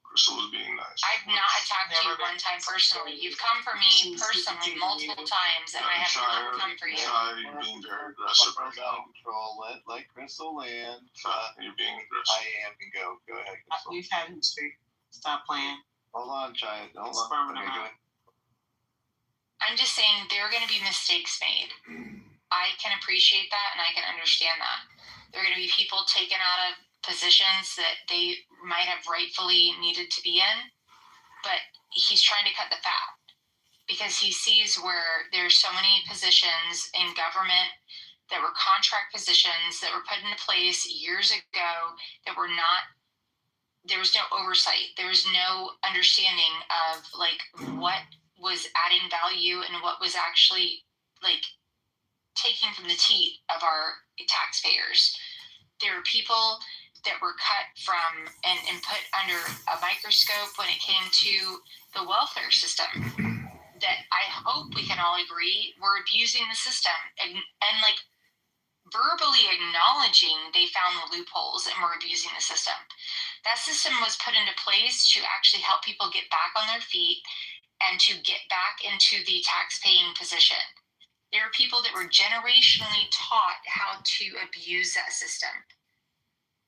Crystal was being nice. I've not attacked you one time personally. You've come for me personally multiple times, and I have not come for you. You're being very aggressive right now. Control. Let Crystal land. You're being aggressive. I am. Go ahead, Crystal. We've had him speak. Stop playing. Hold on, Giant. Hold Sperm on. in her mouth. I'm just saying there are going to be mistakes made. I can appreciate that, and I can understand that. There are going to be people taken out of positions that they might have rightfully needed to be in, but he's trying to cut the fat because he sees where there's so many positions in government that were contract positions that were put into place years ago that were not, there was no oversight. There was no understanding of like what was adding value and what was actually like taking from the teat of our taxpayers. There were people that were cut from and put under a microscope when it came to the welfare system that I hope we can all agree were abusing the system and like verbally acknowledging they found the loopholes and were abusing the system. That system was put into place to actually help people get back on their feet and to get back into the tax-paying position. There are people that were generationally taught how to abuse that system.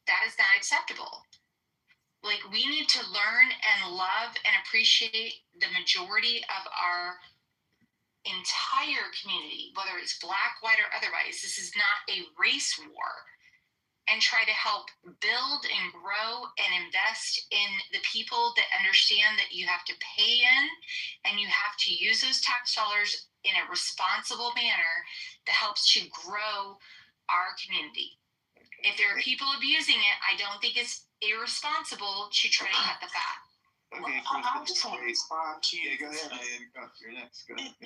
That is not acceptable. Like, we need to learn and love and appreciate the majority of our entire community, whether it's black, white, or otherwise. This is not a race war. And try to help build and grow and invest in the people that understand that you have to pay in and you have to use those tax dollars in a responsible manner that helps to grow our community. If there are people abusing it, I don't think it's irresponsible to try to cut the fat. Okay, I just want to respond to you. Yeah, go ahead. You're next. Go ahead.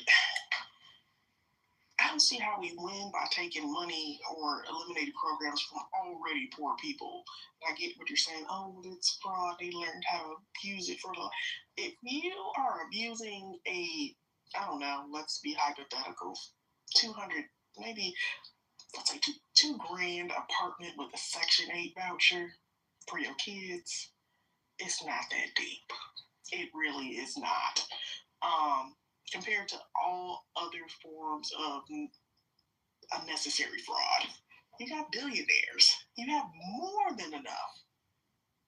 I don't see how we win by taking money or eliminating programs from already poor people. I get what you're saying. Oh, it's fraud. They learned how to abuse it for the. If you are abusing I don't know, let's be hypothetical, 200, maybe, let's say $2,000 apartment with a Section 8 voucher for your kids, it's not that deep. It really is not. Compared to all other forms of unnecessary fraud. You got billionaires. You have more than enough.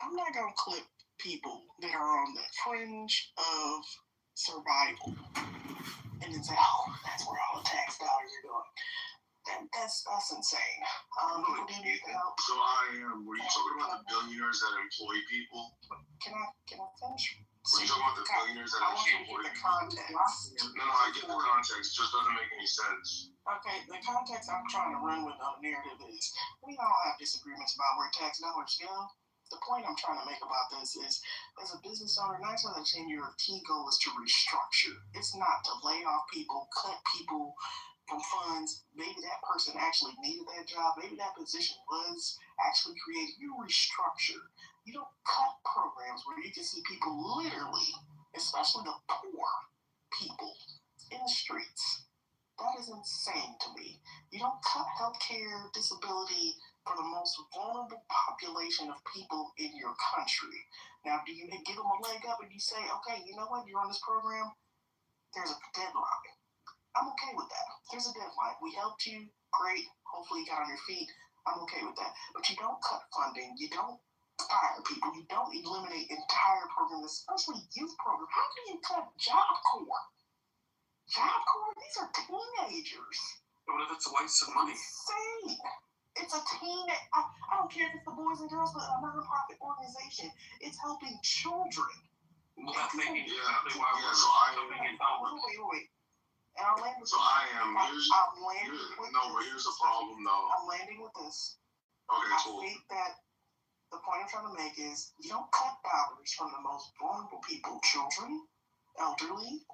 I'm not going to clip people that are on the fringe of survival and then say, oh, that's where all the tax dollars are going. That's insane. People do need help. So were you talking about the billionaires that employ people? Can I finish? Were you talking about the billionaires that actually employ people? Context. No, I get the context. It just doesn't make any sense. Okay, the context I'm trying to run with on the narrative is we all have disagreements about where tax dollars go. The point I'm trying to make about this is, as a business owner, 9 times out of 10, your key goal is to restructure. It's not to lay off people, cut people from funds. Maybe that person actually needed that job. Maybe that position was actually created. You restructure. You don't cut programs where you can see people literally, especially the poor people, in the streets. That is insane to me. You don't cut healthcare, disability for the most vulnerable population of people in your country. Now, do you give them a leg up and you say, okay, you know what, you're on this program, there's a deadline. I'm okay with that. There's a deadline. We helped you, great. Hopefully you got on your feet. I'm okay with that. But you don't cut funding. You don't fire people. You don't eliminate entire programs, especially youth programs. How can you cut Job Corps? Job Corps? These are teenagers. What if it's a waste of money? Insane. It's a team. I don't care if it's the Boys and Girls, but a nonprofit organization. It's helping children. Well, that's making So I am. Wait. And I'll land with So I am. But here's the problem, though. I'm landing with this. Okay, cool. I think that the point I'm trying to make is you don't cut dollars from the most vulnerable people, children, elderly,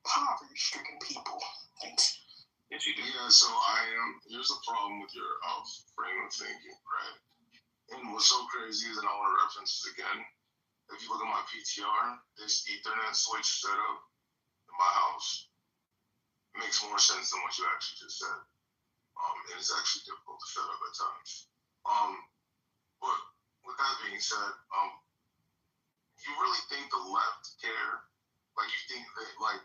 poverty-stricken people. Thanks. Yes, you do. Yeah, so here's the problem with your frame of thinking, right? And what's so crazy is, and I want to reference this again, if you look at my PTR, this Ethernet switch setup in my house makes more sense than what you actually just said. And it's actually difficult to set up at times. But with that being said, you really think the left care? Like, you think that, like,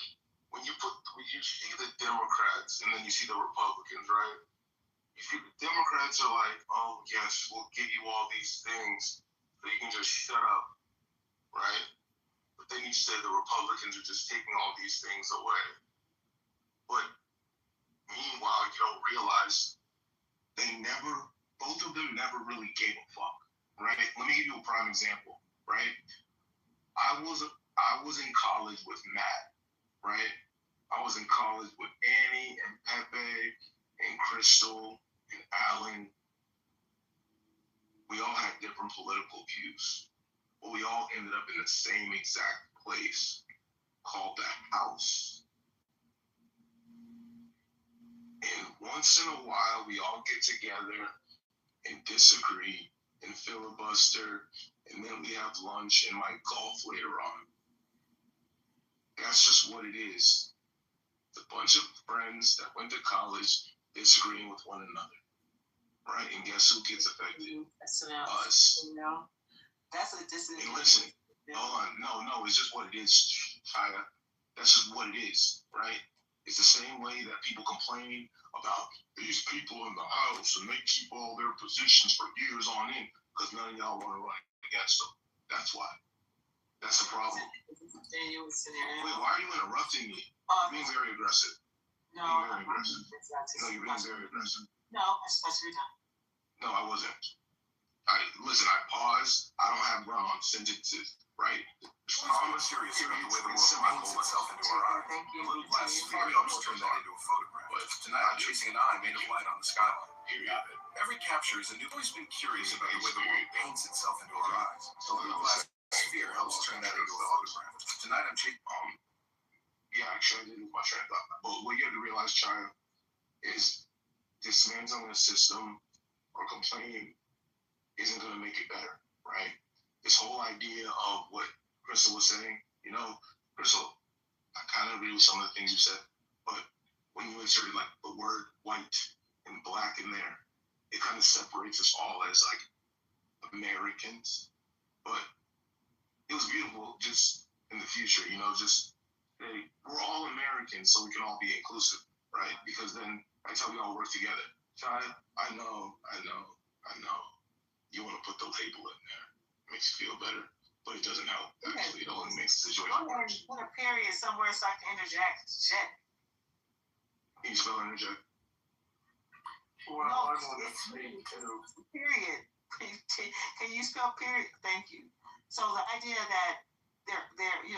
when you see the Democrats and then you see the Republicans, right? You see the Democrats are like, oh yes, we'll give you all these things so you can just shut up, right? But then you say the Republicans are just taking all these things away. But meanwhile, you don't realize both of them never really gave a fuck, right? Let me give you a prime example, right? I was in college with Matt, right? I was in college with Annie and Pepe and Crystal and Alan. We all had different political views, but we all ended up in the same exact place called the house. And once in a while, we all get together and disagree and filibuster, and then we have lunch and might golf later on. That's just what it is. It's a bunch of friends that went to college disagreeing with one another, right? And guess who gets affected? Us. That's a disagreement. And listen, hold on. No, it's just what it is, Chaya. That's just what it is, right? It's the same way that people complain about these people in the house and they keep all their positions for years on end because none of y'all want to run against them. That's why. That's the problem. Wait, why are you interrupting me? You're being very aggressive. No, you're being very aggressive. No, I supposed to be done. No, I wasn't. Listen, I paused. I don't have run on sentences, right? I'm serious about the way the world paints itself into our eyes. A little glass sphere helps turn that into a photograph. But tonight I'm chasing an eye made of light on the skyline. Every capture is a new. I've always been curious about the way the world paints itself into our eyes. A little glass sphere helps turn that into a photograph. Tonight I'm chasing. Yeah, actually, I did my train of thought. But what you have to realize, China, is dismantling the system or complaining isn't going to make it better, right? This whole idea of what Crystal was saying, Crystal, I kind of agree with some of the things you said, but when you insert like the word white and black in there, it kind of separates us all as like Americans. But it was beautiful just in the future, just, hey, we're all Americans, so we can all be inclusive, right? Because then that's how we all work together. China, I know. You want to put the label in there. It makes you feel better, but it doesn't help. Actually, it only makes the situation worse. Put a period somewhere so I can interject. Shit. Can you spell interject? Well, no, it's period. Can you spell period? Thank you. So the idea that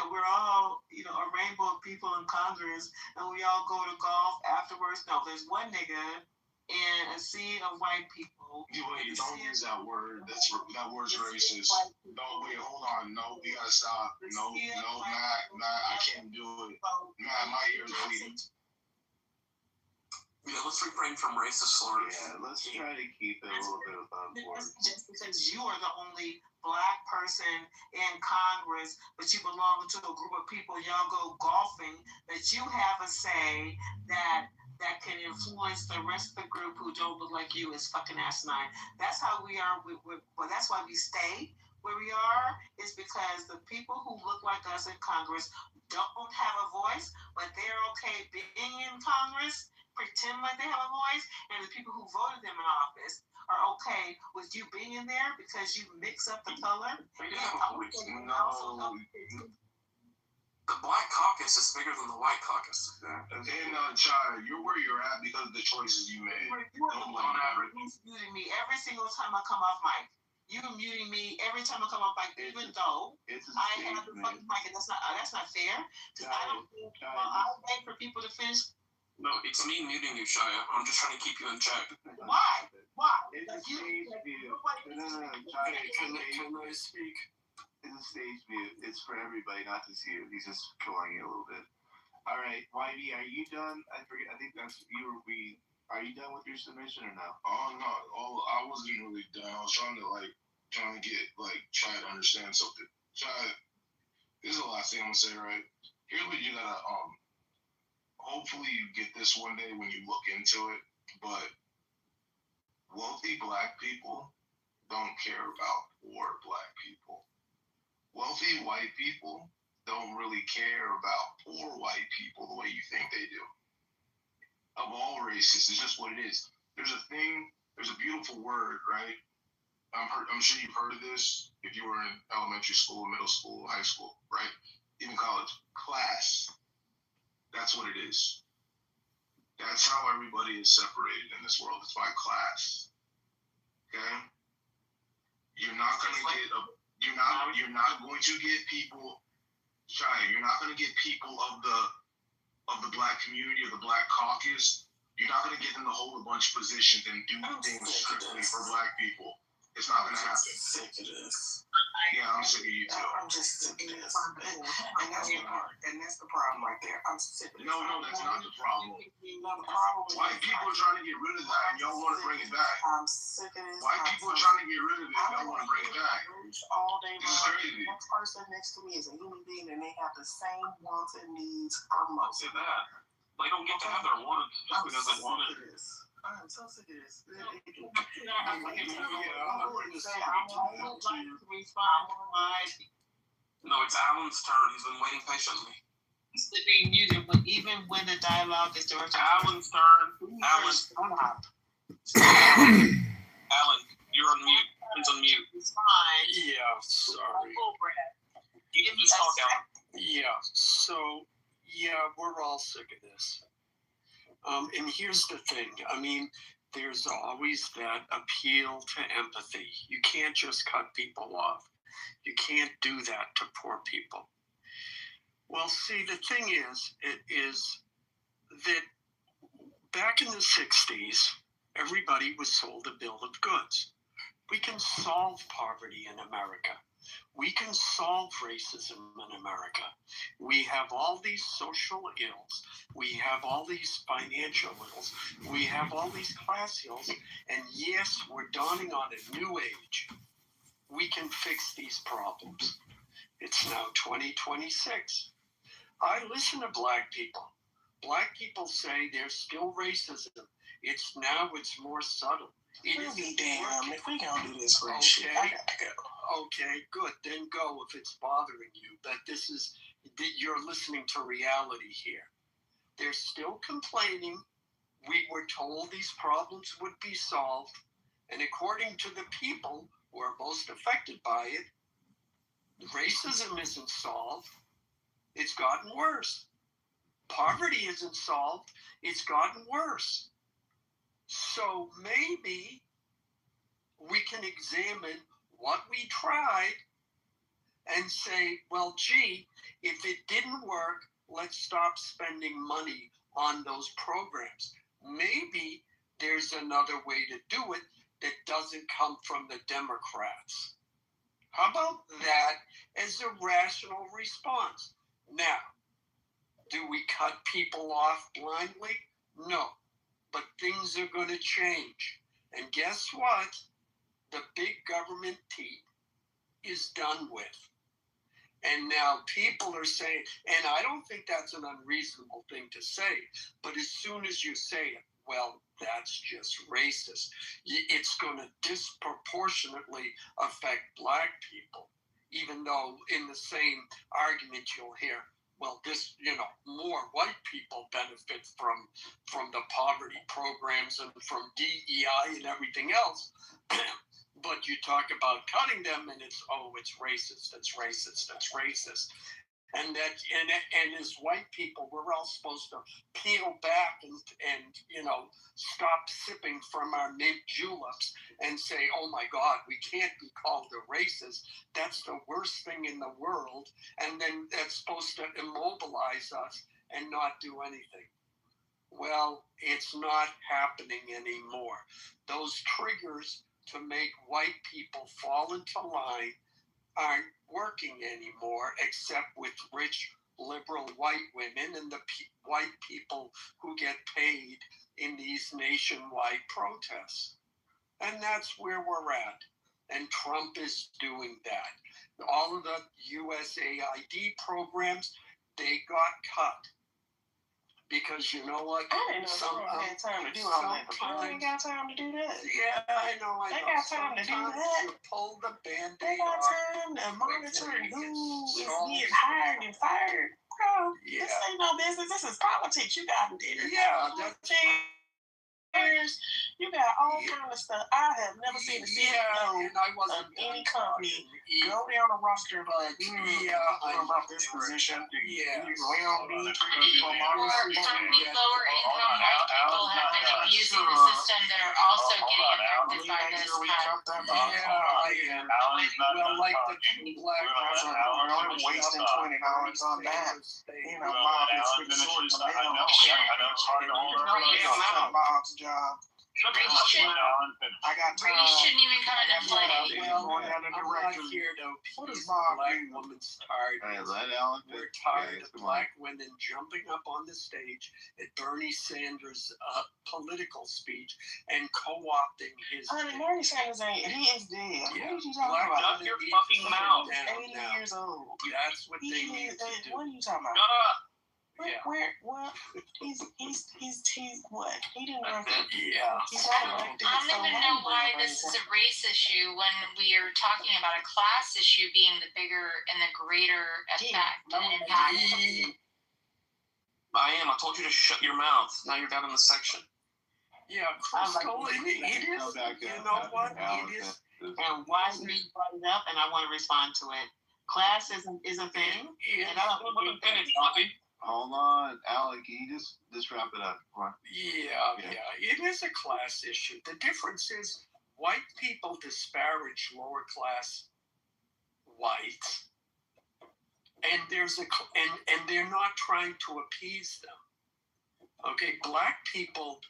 we're all, a rainbow of people in Congress, and we all go to golf afterwards. No, there's one nigga and a sea of white people. Don't use that word. That word's racist. No, wait, hold on. No, we gotta stop. No, Matt, I can't do it. Matt, my ears bleeding. Yeah, let's refrain from racist slurs. Yeah, let's try to keep it a little bit above board. Just because you are the only black person in Congress, but you belong to a group of people, y'all go golfing, that you have a say that can influence the rest of the group who don't look like you is fucking asinine. That's how we are. That's why we stay where we are, is because the people who look like us in Congress don't have a voice, but they're okay being in Congress, pretend like they have a voice, and the people who voted them in office are okay with you being in there because you mix up the color. The Black Caucus is bigger than the White Caucus. And China, you're where you're at because of the choices you made. He's muting me every single time I come off mic. You're muting me every time I come off mic, even though I have the fucking mic, and that's not fair. Because I don't think I beg for people to finish. No, it's me muting you, Shia. I'm just trying to keep you in check. Why? It's a stage view. No, can I speak? It's a stage view. It's for everybody, not just you. He's just killing you a little bit. All right, YB, are you done? I think that's you. Are you done with your submission or no? Oh no, I wasn't really done. I was trying to get try to understand something. This is the last thing I'm gonna say, right? Here's what you gotta hopefully you get this one day when you look into it, but wealthy black people don't care about poor black people. Wealthy white people don't really care about poor white people the way you think they do. Of all races, it's just what it is. There's a beautiful word, right? I'm sure you've heard of this if you were in elementary school, middle school, high school, right? Even college. Class. That's what it is. That's how everybody is separated in this world. It's by class. Okay? You're not going to get people, you're not going to get people of the black community or the black caucus. You're not going to get them to hold a bunch of positions and do things strictly for black people. It's not going to happen. I'm sick of this. Yeah, I'm sick of you too. I'm just sick of this. And that's the problem right there. I'm sick of this. No, that's not the problem. No, the problem is white people are trying to get rid of that and y'all want to bring it back. I'm sick of this. White people are trying to get rid of it and y'all want to bring it back. All day long. The next person next to me is a human being and they have the same wants and needs for most. Say that. They don't get to have their wants just because they want it. I'm so sick of this. No, it's Alan's turn. He's been waiting patiently. He's being muted even when the dialogue is directed. Alan's turn. Alan, you're on mute. He's on mute. It's fine. Yeah, sorry. You can just talk, Alan. Yeah, so, we're all sick of this. And here's the thing. I mean, there's always that appeal to empathy. You can't just cut people off. You can't do that to poor people. Well, see, the thing is that back in the 60s, everybody was sold a bill of goods. We can solve poverty in America. We can solve racism in America. We have all these social ills. We have all these financial ills. We have all these class ills. And yes, we're dawning on a new age. We can fix these problems. It's now 2026. I listen to black people. Black people say there's still racism. It's more subtle. It'll be damn if we gonna do this for shit. I gotta go. Okay, good. Then go if it's bothering you. But you're listening to reality here. They're still complaining. We were told these problems would be solved. And according to the people who are most affected by it, racism isn't solved. It's gotten worse. Poverty isn't solved. It's gotten worse. So maybe we can examine what we tried and say, well, gee, if it didn't work, let's stop spending money on those programs. Maybe there's another way to do it that doesn't come from the Democrats. How about that as a rational response? Now, do we cut people off blindly? No, but things are going to change. And guess what? The big government tea is done with. And now people are saying, and I don't think that's an unreasonable thing to say, but as soon as you say it, well, that's just racist. It's going to disproportionately affect black people, even though in the same argument you'll hear, well, more white people benefit from the poverty programs and from DEI and everything else. But you talk about cutting them and it's racist, that's racist, that's racist. And as white people, we're all supposed to peel back and stop sipping from our mint juleps and say, oh my God, we can't be called a racist. That's the worst thing in the world. And then that's supposed to immobilize us and not do anything. Well, it's not happening anymore. Those triggers to make white people fall into line aren't working anymore, except with rich liberal white women and the white people who get paid in these nationwide protests. And that's where we're at. And Trump is doing that. All of the USAID programs, they got cut. Because you know what? I didn't know they had time to do all that. But they ain't got time to do that. Yeah, I know. They got time to do that. You pull the Band-Aid They got off. time to monitor who is getting hired and fired. Bro, this ain't no business. This is politics. You got to do it. Yeah, that's you got all kind of stuff. I have never seen a CEO of any company go down a roster like, about this position. More lower income white people have been abusing the system that are also getting affected by this. Well, like the two black we're wasting $20 on that. Bob is sorting the mail. Bob's job. Race shouldn't even come into play. Well, I'm not here to appease black women's tired. We're tired of black women jumping up on the stage at Bernie Sanders' political speech and co-opting his. Honey, Bernie Sanders he is dead. Yeah. What are you talking about? Shut your fucking mouth. 80 years old. That's what they need to do. What are you talking about? Shut up. What? He's what? He didn't run for He's I don't even know why this is a race issue when we are talking about a class issue being the bigger and the greater effect and impact. I am. I told you to shut your mouth. Now you're down in the section. Yeah, Crystal, it is. You know what? It is. And why we brought it up, and I want to respond to it. Classism is a thing. And I don't know Hold on, Alec, can you just wrap it up? Yeah, it is a class issue. The difference is white people disparage lower class whites, and and they're not trying to appease them. Okay, black people,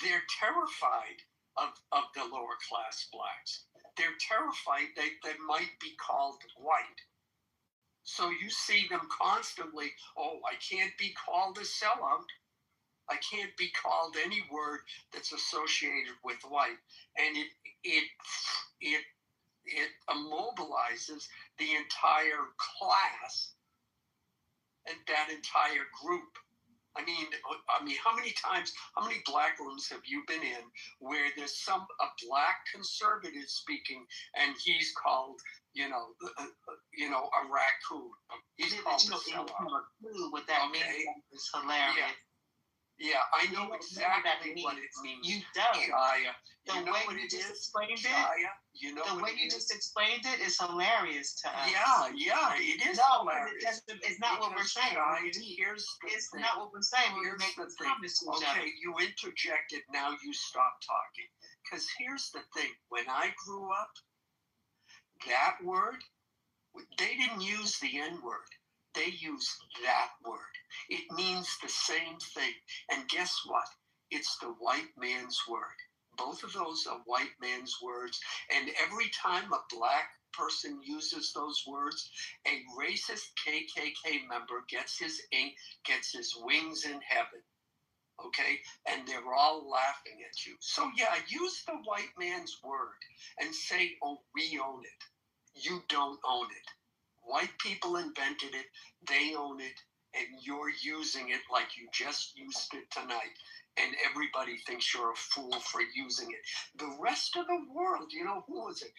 they're terrified of the lower class blacks. They're terrified they might be called white. So you see them constantly, I can't be called a sellout. I can't be called any word that's associated with white. And it immobilizes the entire class and that entire group. I mean, how many black rooms have you been in where there's a black conservative speaking and he's called, a raccoon? He's called a sellout. What that means is hilarious. Yeah, I know exactly what it means. You don't. Jaya. The way you just explained it, the way you just explained it is hilarious to us. Yeah, it is hilarious. It's not what we're saying. It's not what we're saying. We're making a promise to each other. Okay, you interjected, now you stop talking. Because here's the thing. When I grew up, that word, they didn't use the N-word. They used that word. It means the same thing. And guess what? It's the white man's word. Both of those are white man's words. And every time a black person uses those words, a racist KKK member gets his wings in heaven. Okay? And they're all laughing at you. So yeah, use the white man's word and say, we own it. You don't own it. White people invented it, they own it, and you're using it like you just used it tonight. And everybody thinks you're a fool for using it. The rest of the world, who was it?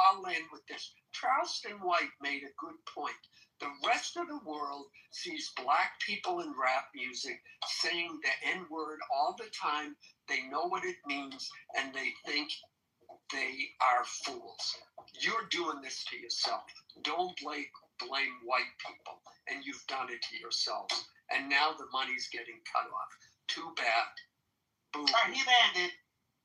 I'll end with this. Charleston White made a good point. The rest of the world sees black people in rap music saying the N-word all the time. They know what it means, and they think they are fools. You're doing this to yourself. Don't blame white people. and you've done it to yourselves. And now the money's getting cut off. Too bad. Boom. All right, he landed.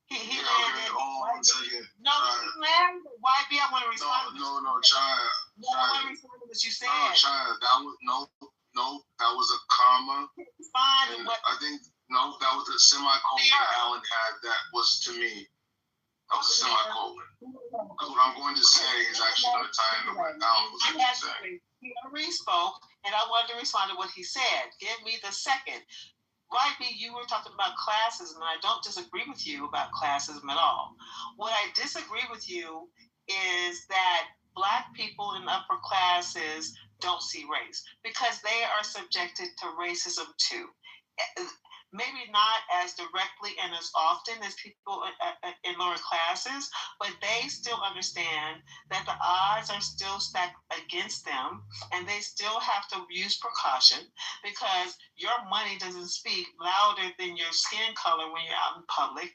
He landed. Okay, one second. No, he landed. YB, I want to respond. No, China. No, I want to respond to what you said. No, China, that was that was a comma. Fine. And I think that was a semicolon that Alan had. That was to me. That was a semicolon. Because what I'm going to say is actually going to tie into what Alan was going to say. He already spoke, and I wanted to respond to what he said. Give me the second. YB, you were talking about classism, and I don't disagree with you about classism at all. What I disagree with you is that Black people in upper classes don't see race because they are subjected to racism too. Maybe not as directly and as often as people in lower classes, but they still understand that the odds are still stacked against them, and they still have to use precaution because your money doesn't speak louder than your skin color when you're out in public,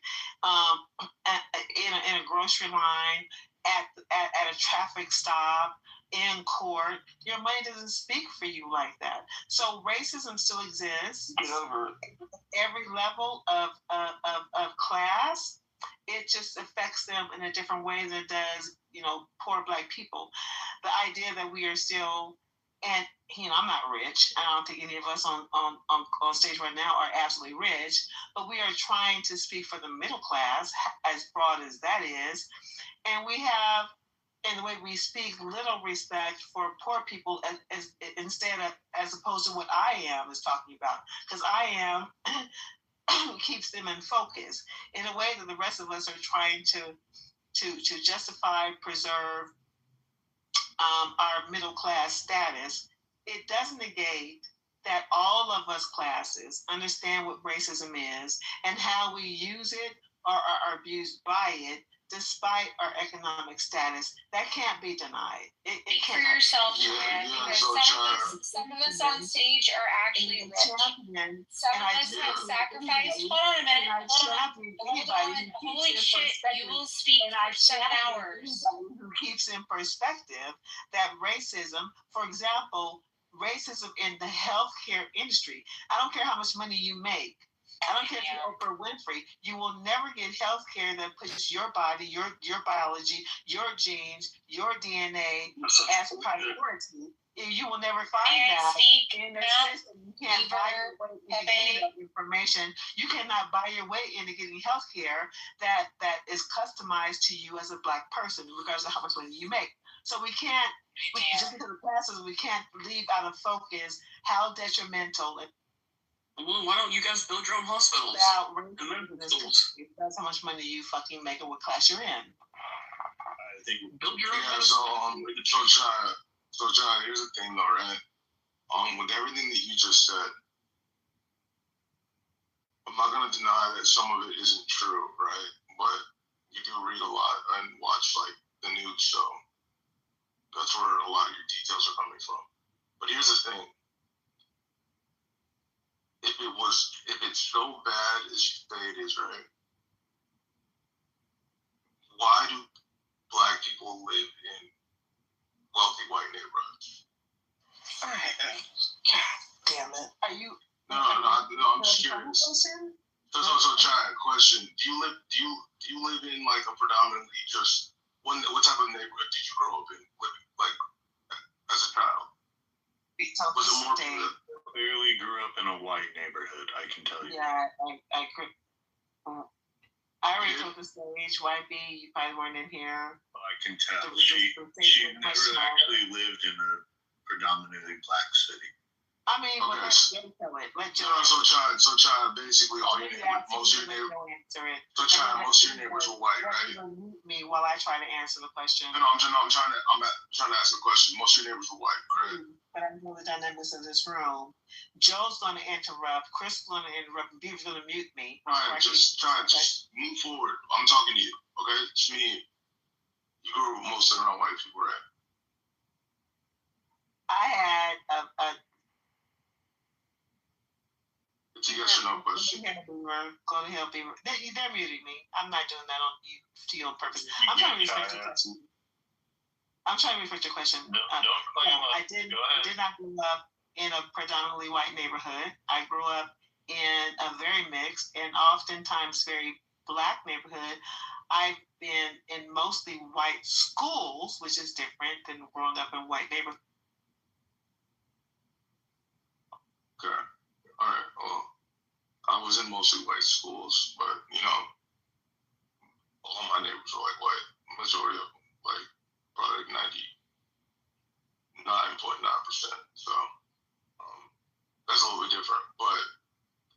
in a grocery line, at a traffic stop, in court. Your money doesn't speak for you like that. So racism still exists. Kitover. Every level of class, it just affects them in a different way than it does, poor Black people. The idea that we are still, and I'm not rich. I don't think any of us on stage right now are absolutely rich, but we are trying to speak for the middle class, as broad as that is, and we have, in the way we speak, little respect for poor people as opposed to what I am is talking about. Because I am keeps them in focus in a way that the rest of us are trying to justify, preserve our middle class status. It doesn't negate that all of us classes understand what racism is and how we use it or are abused by it, despite our economic status. That can't be denied. Speak for yourself, Joanne, because some of us on stage are actually rich. Some of us have sacrificed. Hold on a minute. Hold on. Holy shit, you will speak for 7 hours. Who keeps in perspective that racism, for example, racism in the healthcare industry. I don't care how much money you make. I don't care if you're Oprah Winfrey. You will never get health care that puts your body, your biology, your genes, your DNA as priority. You will never find that in the system. You can't buy your way into getting that information. You cannot buy your way into getting health care that is customized to you as a Black person, regardless of how much money you make. So we can't, just because of classes, we can't leave out of focus how detrimental. Well, why don't you guys build your own hospitals? That's how much money you fucking make and what class you're in. I think build your own hospitals. So John, here's the thing though, right? With everything that you just said, I'm not gonna deny that some of it isn't true, right? But you do read a lot and watch like the news, so that's where a lot of your details are coming from. But here's the thing. If it's so bad as you say it is, right? Why do Black people live in wealthy white neighborhoods? All right. God damn it. Are you? No, I'm just curious. So, Chad, question: Do you live in like a predominantly just what type of neighborhood did you grow up in? Like as a child? Was it more? Clearly grew up in a white neighborhood, I can tell you. Yeah, I could. I already told the stage, YB, you probably weren't in here. I can tell. She never actually lived in a predominantly Black city. I mean, okay. Well, let's tell it. So China, basically all your neighbors, most of your neighbors. So China, most of your neighbors were white, right? Mute me while I try to answer the question. No, I'm trying to ask a question. Most of your neighbors were white, correct? But I know the dynamics of this room. Joe's going to interrupt. Chris is going to interrupt. And Beaver's going to mute me. All right, just move forward. I'm talking to you, okay? It's me. You grew up mostly around white people, right? I had a It's a yes or no question. Go to hell, Beaver. They're muting me. I'm not doing that to you on purpose. I'm trying to respect your question. Don't claim I did not grow up in a predominantly white neighborhood. I grew up in a very mixed and oftentimes very Black neighborhood. I've been in mostly white schools, which is different than growing up in white neighborhoods. Okay. All right. Well, I was in mostly white schools, but all my neighbors were like white. Majority of them, like probably 99.9%. So that's a little bit different. But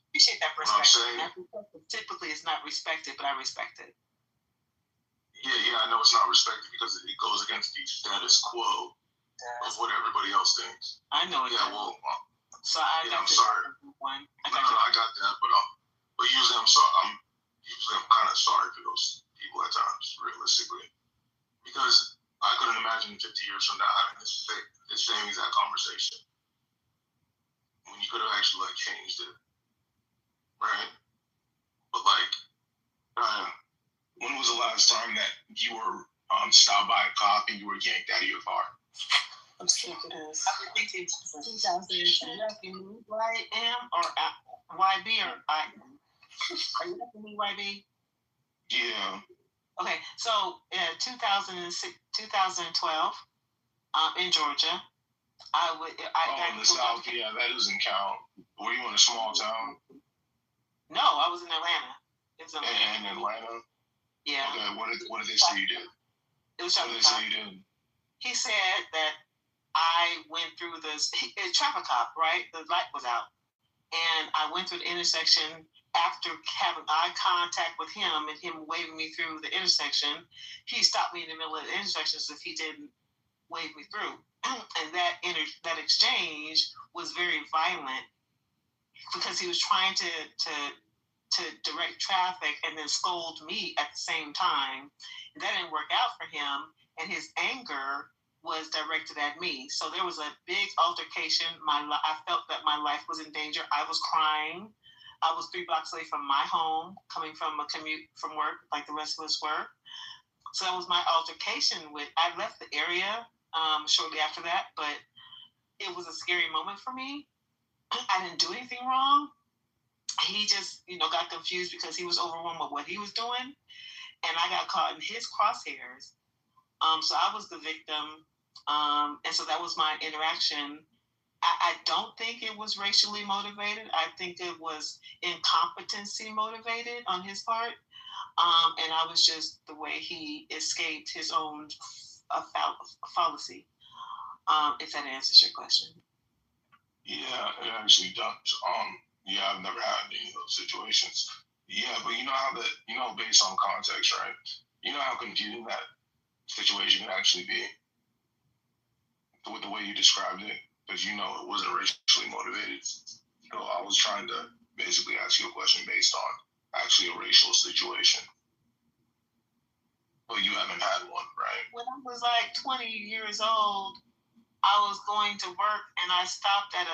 appreciate that perspective. Typically, it's not respected, but I respect it. Yeah, I know it's not respected because it goes against the status quo of what everybody else thinks. I know it. Yeah, well. So I'm sorry. One. I got that, but usually I'm sorry. I'm kind of sorry for those people at times, realistically, because I couldn't imagine 50 years from now having the same exact conversation when you could have actually changed it, right? But when was the last time that you were stopped by a cop and you were yanked out of your car? I'm sick of this. I would think it's 2002. Who I am or YB or I am? Are you asking me, YB? Yeah. Okay, so 2012, in Georgia, in the South, yeah, that doesn't count. Were you in a small town? No, I was in Atlanta. It was in Atlanta? Yeah. Okay, what did they say you did? It was what did they say you did? He said that I went through this traffic cop, right? The light was out. And I went through the intersection after having eye contact with him and him waving me through the intersection. He stopped me in the middle of the intersection as if he didn't wave me through. And that exchange was very violent because he was trying to direct traffic and then scold me at the same time. That didn't work out for him, and his anger was directed at me. So there was a big altercation. I felt that my life was in danger. I was crying. I was 3 blocks away from my home, coming from a commute from work, like the rest of us were. So that was my altercation with. I left the area shortly after that, but it was a scary moment for me. I didn't do anything wrong. He just, got confused because he was overwhelmed with what he was doing, and I got caught in his crosshairs. So I was the victim. And so that was my interaction. I don't think it was racially motivated. I think it was incompetency motivated on his part. And I was just the way he escaped his own fallacy. If that answers your question. Yeah, it actually does. Yeah, I've never had any of those situations. Yeah, but you know how based on context, right? You know how confusing that situation can actually be with the way you described it, because it wasn't racially motivated. So I was trying to basically ask you a question based on actually a racial situation. But you haven't had one, right? When I was 20 years old, I was going to work and I stopped at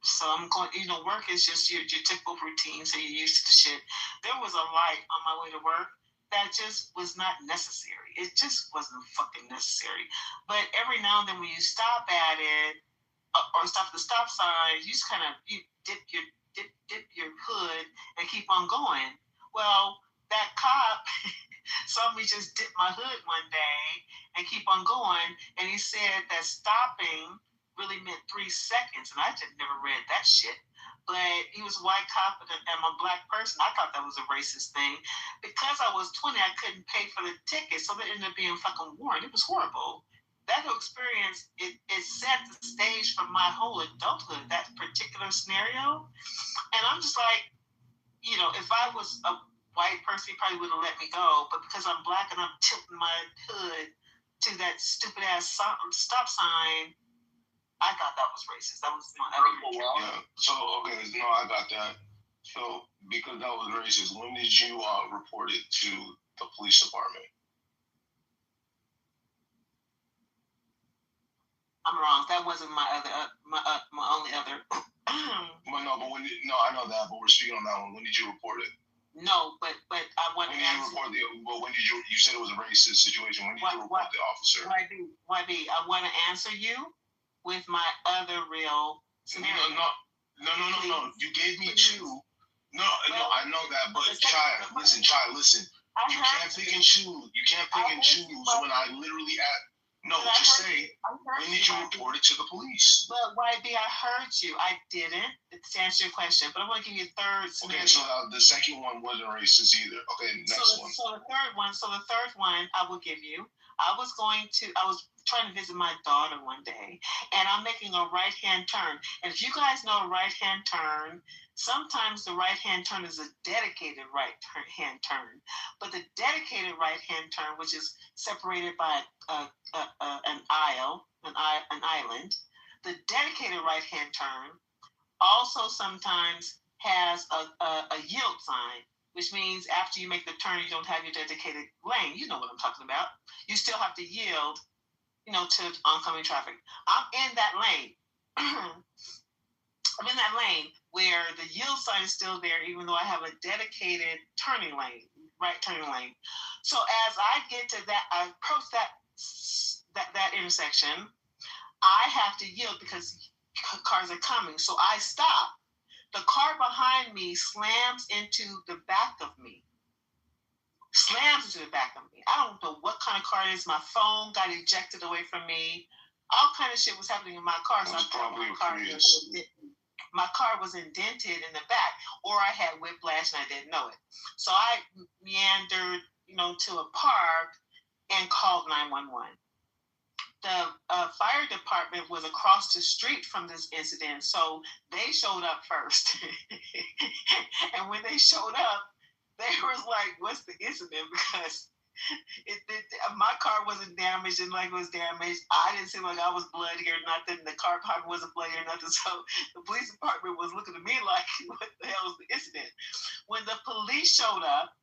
so I'm going, work is just your typical routine, so you're used to the shit. There was a light on my way to work that just was not necessary. It just wasn't fucking necessary. But every now and then when you stop at it or stop at the stop sign, you just kind of dip your hood and keep on going. Well, that cop saw me just dip my hood one day and keep on going, and he said that stopping really meant 3 seconds, and I just never read that shit. But he was a white cop and I'm a Black person. I thought that was a racist thing. Because I was 20, I couldn't pay for the ticket, so that ended up being fucking warrant. It was horrible. That whole experience, it set the stage for my whole adulthood, that particular scenario. And I'm just like, if I was a white person, he probably would have let me go. But because I'm Black and I'm tilting my hood to that stupid ass stop sign, I thought that was racist. That was my other. Yeah. So I got that. So because that was racist, when did you report it to the police department? I'm wrong. That wasn't my other, my only other. But I know that. But we're speaking on that one. When did you report it? No, but I want to answer. When did you said it was a racist situation? When did you report the officer? YB, I want to answer you with my other real scenario. No. You gave me two. No, I know that, but child, listen. You can't pick and choose. You can't pick and choose when I literally just say, when did you report it to the police? But YB, I heard you. I didn't. To answer your question, but I want to give you a third scenario. Okay, so the second one wasn't racist either. Okay, next one. So the third one I will give you. I was trying to visit my daughter one day, and I'm making a right-hand turn. And if you guys know a right-hand turn, sometimes the right-hand turn is a dedicated right-hand turn. But the dedicated right-hand turn, which is separated by an island, the dedicated right-hand turn also sometimes has a yield sign, which means after you make the turn, you don't have your dedicated lane. You know what I'm talking about. You still have to yield, to oncoming traffic. I'm in that lane. I'm in that lane where the yield sign is still there, even though I have a dedicated right turning lane. So as I get to that, I approach that intersection, I have to yield because cars are coming. So I stop. The car behind me slams into the back of me. I don't know what kind of car it is. My phone got ejected away from me. All kind of shit was happening in my car. So my car was indented in the back, or I had whiplash and I didn't know it. So I meandered, to a park and called 911. The fire department was across the street from this incident, so they showed up first. And when they showed up, they was like, "What's the incident?" Because my car wasn't damaged and like it was damaged. I didn't seem like I was bloody or nothing. The car department wasn't bloody or nothing. So the police department was looking at me like, "What the hell was the incident?" When the police showed up,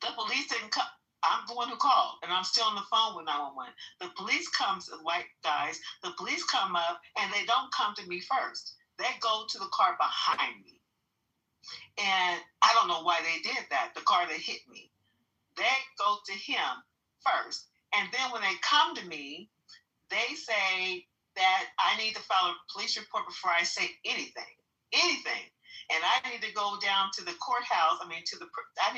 the police didn't come. I'm the one who called, and I'm still on the phone with 911. The police comes, white guys, the police come up, and they don't come to me first. They go to the car behind me. And I don't know why they did that, the car that hit me. They go to him first. And then when they come to me, they say that I need to file a police report before I say anything. And I need to go down to the courthouse. I need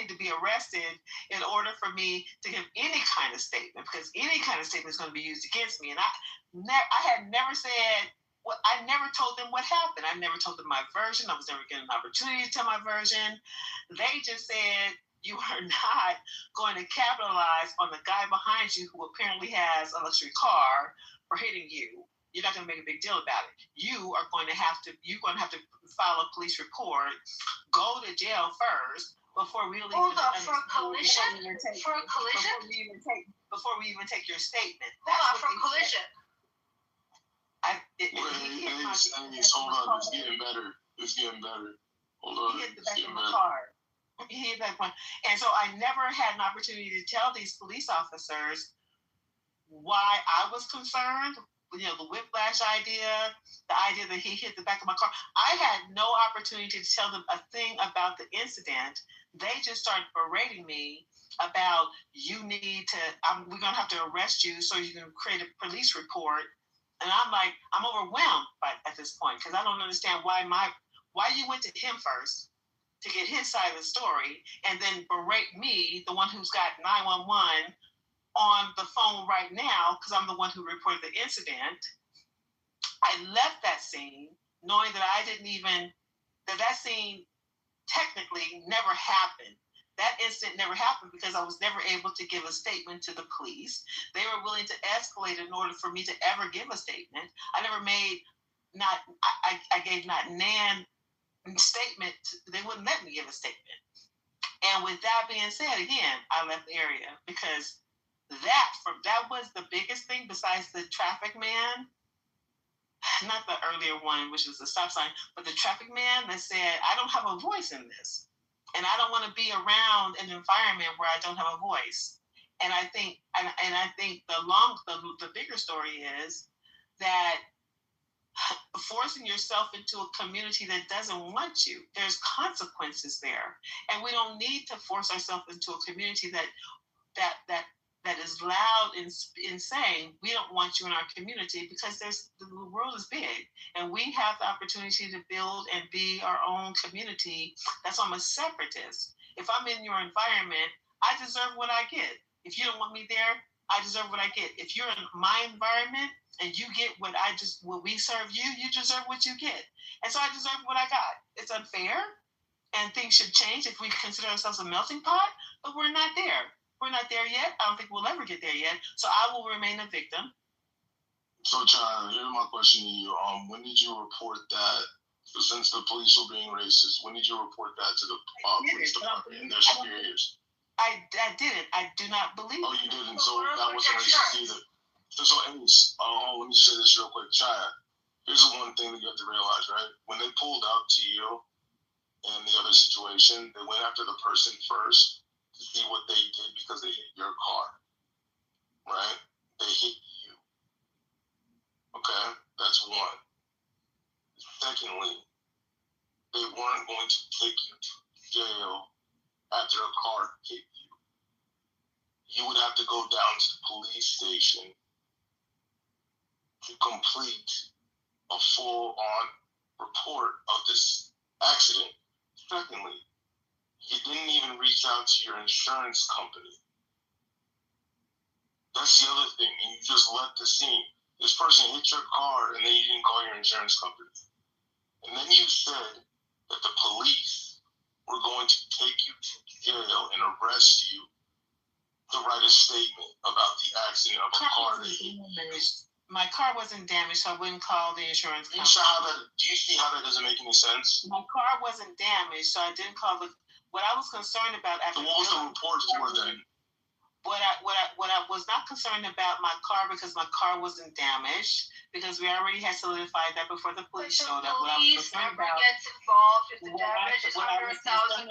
to be arrested in order for me to give any kind of statement, because any kind of statement is going to be used against me. And I had never said, I never told them what happened. I never told them my version. I was never given an opportunity to tell my version. They just said, "You are not going to capitalize on the guy behind you who apparently has a luxury car for hitting you. You're not going to make a big deal about it. You're going to have to file a police report, go to jail first before we really for collision? Before we even take your statement." For collision. Hold on, it's getting better. Hold on. He hit the back of my car. And so I never had an opportunity to tell these police officers why I was concerned. The whiplash idea, the idea that he hit the back of my car. I had no opportunity to tell them a thing about the incident. They just started berating me about, we're going to have to arrest you so you can create a police report. And I'm like, I'm overwhelmed at this point, because I don't understand why you went to him first to get his side of the story and then berate me, the one who's got 911 on the phone right now, because I'm the one who reported the incident. I left that scene knowing that that scene technically never happened. That incident never happened because I was never able to give a statement to the police. They were willing to escalate in order for me to ever give a statement. I gave not Nan statement. They wouldn't let me give a statement. And with that being said, again, I left the area because that was the biggest thing besides the traffic man. Not the earlier one, which was the stop sign, but the traffic man that said, "I don't have a voice in this. And I don't want to be around an environment where I don't have a voice." And I think the bigger story is that forcing yourself into a community that doesn't want you, there's consequences there. And we don't need to force ourselves into a community that is loud in saying, "We don't want you in our community," because the world is big and we have the opportunity to build and be our own community. That's why I'm a separatist. If I'm in your environment, I deserve what I get. If you don't want me there, I deserve what I get. If you're in my environment and you get what we serve you, you deserve what you get. And so I deserve what I got. It's unfair, and things should change if we consider ourselves a melting pot, but we're not there. We're not there yet. I don't think we'll ever get there yet. So I will remain a victim. So, China, here's my question to you. When did you report that, since the police were being racist, when did you report that to the police department and their superiors? I didn't. I do not believe. Oh, you didn't? So that wasn't racist either. So anyways, let me just say this real quick. China, here's the one thing that you have to realize, right? When they pulled out to you in the other situation, they went after the person first to see what they did because they hit your car, right? They hit you. Okay? That's one. Secondly, they weren't going to take you to jail after a car hit you. You would have to go down to the police station to complete a full-on report of this accident. Secondly, you didn't even reach out to your insurance company. That's the other thing, and you just left the scene. This person hit your car, and then you didn't call your insurance company. And then you said that the police were going to take you to jail and arrest you to write a statement about the accident of a car that hit you. My car wasn't damaged, so I wouldn't call the insurance company. Do you see how that doesn't make any sense? My car wasn't damaged, so I didn't call the. What I was concerned about after. So what was the report for then? What I was not concerned about my car because my car wasn't damaged because we already had solidified that before the police showed up. What I was concerned about gets involved if the damage is under $1,000.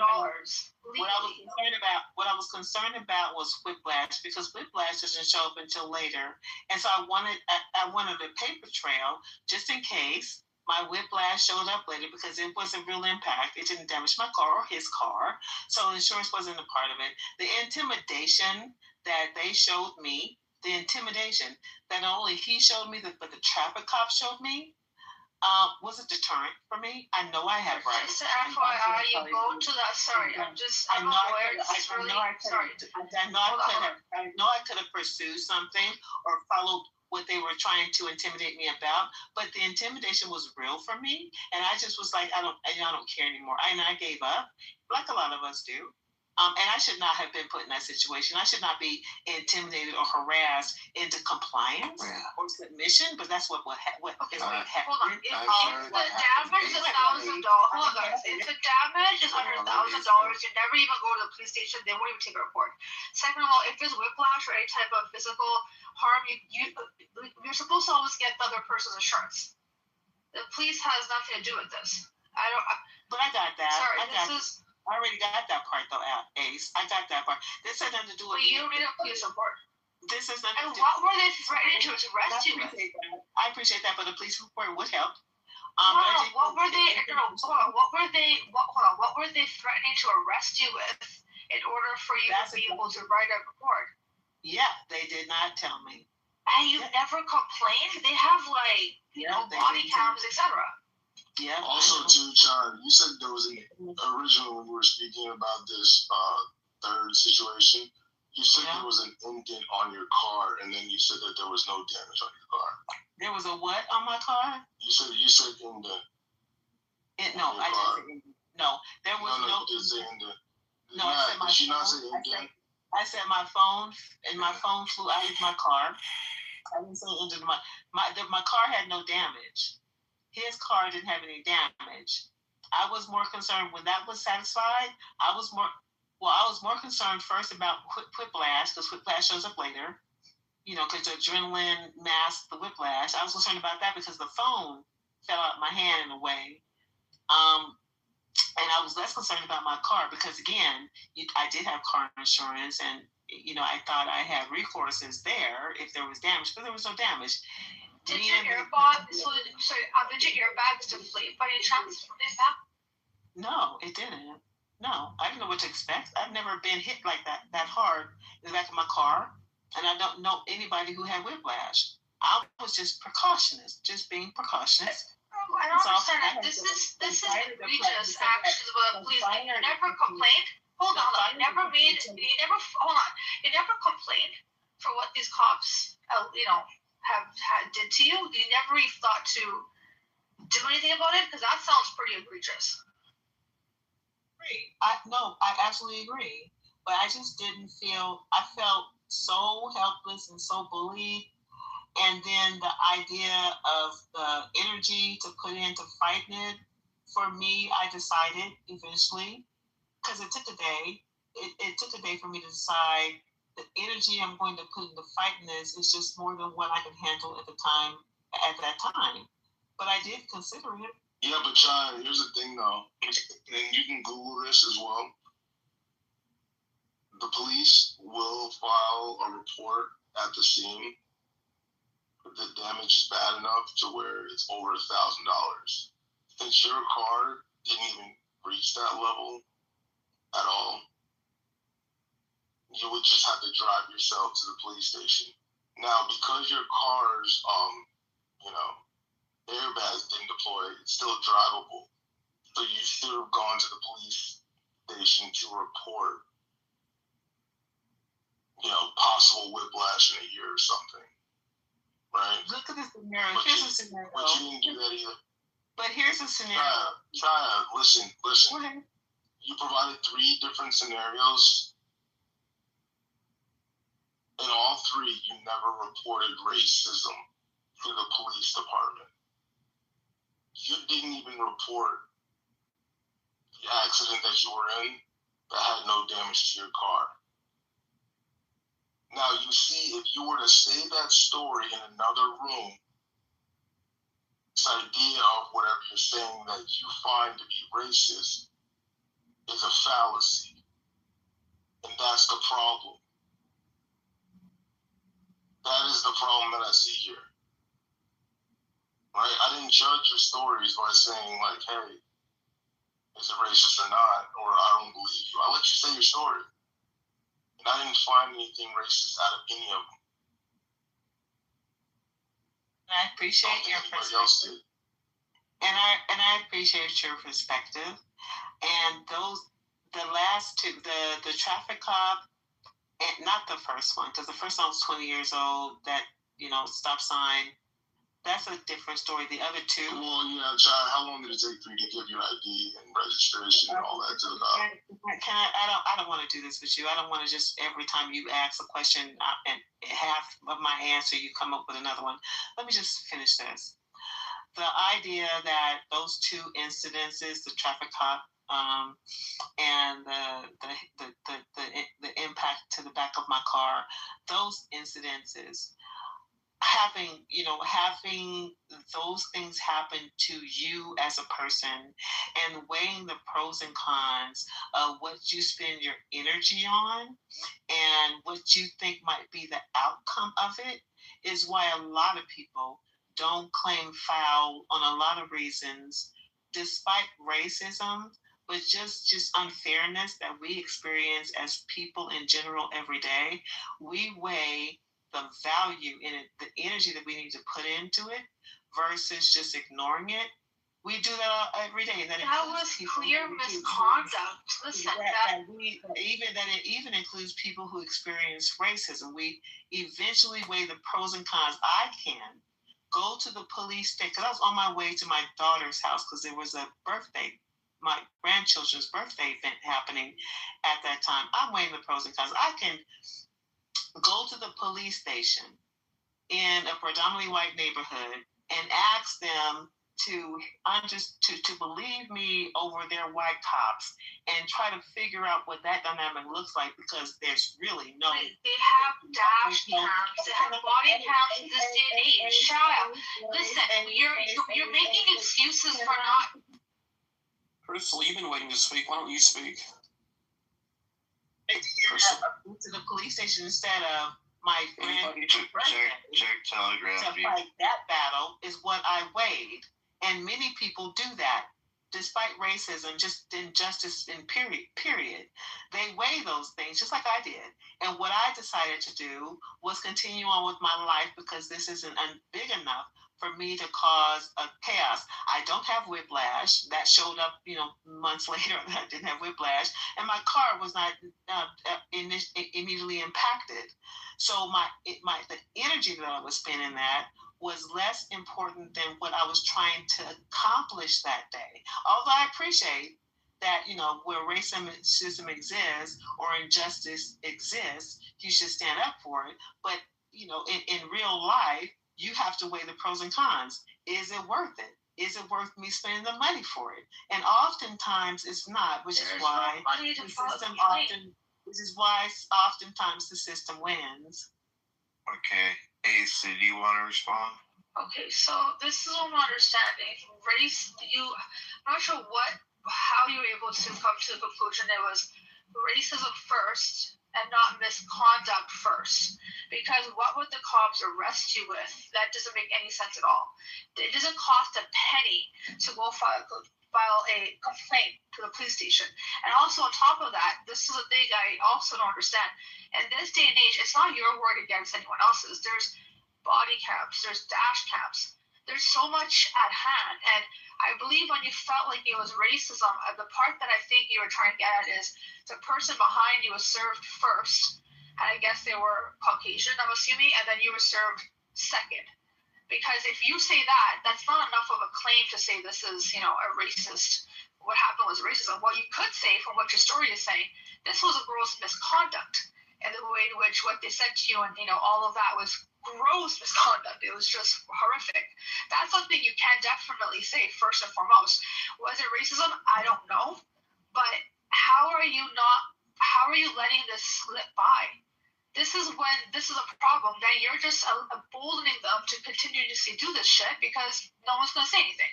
What I was concerned about was whiplash because whiplash doesn't show up until later, and so I wanted a paper trail just in case my whiplash showed up later because it was a real impact. It didn't damage my car or his car, so insurance wasn't a part of it. The intimidation that they showed me, the intimidation that not only he showed me, but the traffic cop showed me, was a deterrent for me. I know I have rights. Just FYI, you go to that. Sorry, I'm a lawyer. I know I could have pursued something or followed what they were trying to intimidate me about, but the intimidation was real for me, and I just was like, I don't care anymore. And I gave up, like a lot of us do. And I should not have been put in that situation. I should not be intimidated or harassed into compliance or submission, but that's what happened. Hold on. If the damage is $1,000, hold on, guys. If the damage is under $1,000, you never even go to the police station. They won't even take a report. Second of all, if there's whiplash or any type of physical harm, you're supposed to always get the other person's insurance. The police has nothing to do with this. But I got that. Sorry, I already got that part though, Ace. I got that part. This has nothing to do with. But you don't need a police report. This is nothing. And what were they threatening to arrest you with? I appreciate that, but a police report would help. What were they threatening to arrest you with in order for you to be able to write a report? Yeah, they did not tell me. And you never complained? They have body cams, etc. Yeah. Also, too, Char, you said there was originally when you were speaking about this third situation, you said there was an indent on your car, and then you said that there was no damage on your car. There was a what on my car? You said indent. No, I didn't say indent. No, there was no. You did say indent. No, I said my phone. Did you not say indent? I said my phone, and my phone flew out of my car. I didn't say indent. My car had no damage. His car didn't have any damage. I was more concerned when that was satisfied. I was more concerned first about whiplash because whiplash shows up later. Because the adrenaline masked the whiplash. I was concerned about that because the phone fell out of my hand in a way. And I was less concerned about my car because again, I did have car insurance, and I thought I had recourses there if there was damage, but there was no damage. Did your airbags deflate by any chance from this back? No, it didn't. No, I didn't know what to expect. I've never been hit like that hard in the back of my car, and I don't know anybody who had whiplash. I was just being precautious. don't understand it. This is egregious. Actions of a policeman. You never complained. Hold on. You never complained for what these cops, did to you. You never even thought to do anything about it, because that sounds pretty egregious. I absolutely agree. But I just didn't feel. I felt so helpless and so bullied. And then the idea of the energy to put into fighting it, for me, I decided eventually, because it took a day. It took a day for me to decide the energy I'm going to put into fighting this is just more than what I can handle at that time. But I did consider it. Yeah, but Chai, here's the thing though, and you can Google this as well. The police will file a report at the scene if the damage is bad enough to where it's over $1,000. Since your car didn't even reach that level at all, you would just have to drive yourself to the police station. Now, because your car's, airbags didn't deploy, it's still drivable. So you should have gone to the police station to report, possible whiplash in a year or something. Right? Look at the scenario. But here's a scenario. But you didn't do that either. But here's a scenario. Chaya, listen. Okay. You provided 3 different scenarios. In all 3, you never reported racism to the police department. You didn't even report the accident that you were in that had no damage to your car. Now, you see, if you were to say that story in another room, this idea of whatever you're saying that you find to be racist is a fallacy. And that's the problem. That is the problem that I see here. Right? I didn't judge your stories by saying, like, hey, is it racist or not? Or I don't believe you. I let you say your story. And I didn't find anything racist out of any of them. I appreciate your perspective. And I appreciate your perspective. And the last 2, the traffic cop, and not the first one, because the first one was 20 years old, that, stop sign, that's a different story. The other 2. Well, Chad, how long did it take for you to give your ID and registration and all that to the cop? I don't want to do this with you. I don't want to just every time you ask a question and half of my answer, you come up with another one. Let me just finish this. The idea that those 2 incidences, the traffic cop and the impact to the back of my car, those incidences, having those things happen to you as a person, and weighing the pros and cons of what you spend your energy on and what you think might be the outcome of it, is why a lot of people don't claim foul on a lot of reasons, despite racism, but just unfairness that we experience as people in general every day. We weigh the value in it, the energy that we need to put into it, versus just ignoring it. We do that every day. That was clear misconduct. Listen, it even includes people who experience racism. We eventually weigh the pros and cons. I can go to the police station, because I was on my way to my daughter's house because there was a birthday, my grandchildren's birthday event happening at that time. I'm weighing the pros and cons. I can go to the police station in a predominantly white neighborhood and ask them to believe me over their white cops and try to figure out what that dynamic looks like, because there's really no. They have dash cams, they have body cams in this day and age. Child, listen, you're making excuses for not. Crystal, you've been waiting to speak. Why don't you speak? To the police station instead of my friend. Check Telegram. To fight that battle is what I weighed. And many people do that, despite racism, just injustice in period. They weigh those things just like I did. And what I decided to do was continue on with my life, because this isn't big enough for me to cause a chaos. I don't have whiplash. That showed up, months later that I didn't have whiplash, and my car was not immediately impacted. So the energy that I was spending that was less important than what I was trying to accomplish that day. Although I appreciate that, where racism exists or injustice exists, you should stand up for it. But, in real life, you have to weigh the pros and cons. Is it worth it? Is it worth me spending the money for it? And oftentimes it's not, which is why oftentimes the system wins. Okay. Ace, do you want to respond? Okay, so this is what I'm understanding. Race, I'm not sure how you were able to come to the conclusion it was racism first and not misconduct first. Because what would the cops arrest you with? That doesn't make any sense at all. It doesn't cost a penny to go file a complaint to the police station. And also on top of that, this is a thing I also don't understand. In this day and age, it's not your word against anyone else's. There's body cams, there's dash cams. There's so much at hand. And I believe when you felt like it was racism, the part that I think you were trying to get at is the person behind you was served first. And I guess they were Caucasian, I'm assuming, and then you were served second. Because if you say that, that's not enough of a claim to say this is, a racist. What happened was racism. What you could say, from what your story is saying, this was a gross misconduct. And the way in which what they said to you and, all of that was gross misconduct. It was just horrific. That's something you can definitely say first and foremost. Was it racism? I don't know. But how are you letting this slip by? This is a problem. Then you're just emboldening them to continuously do this shit because no one's going to say anything.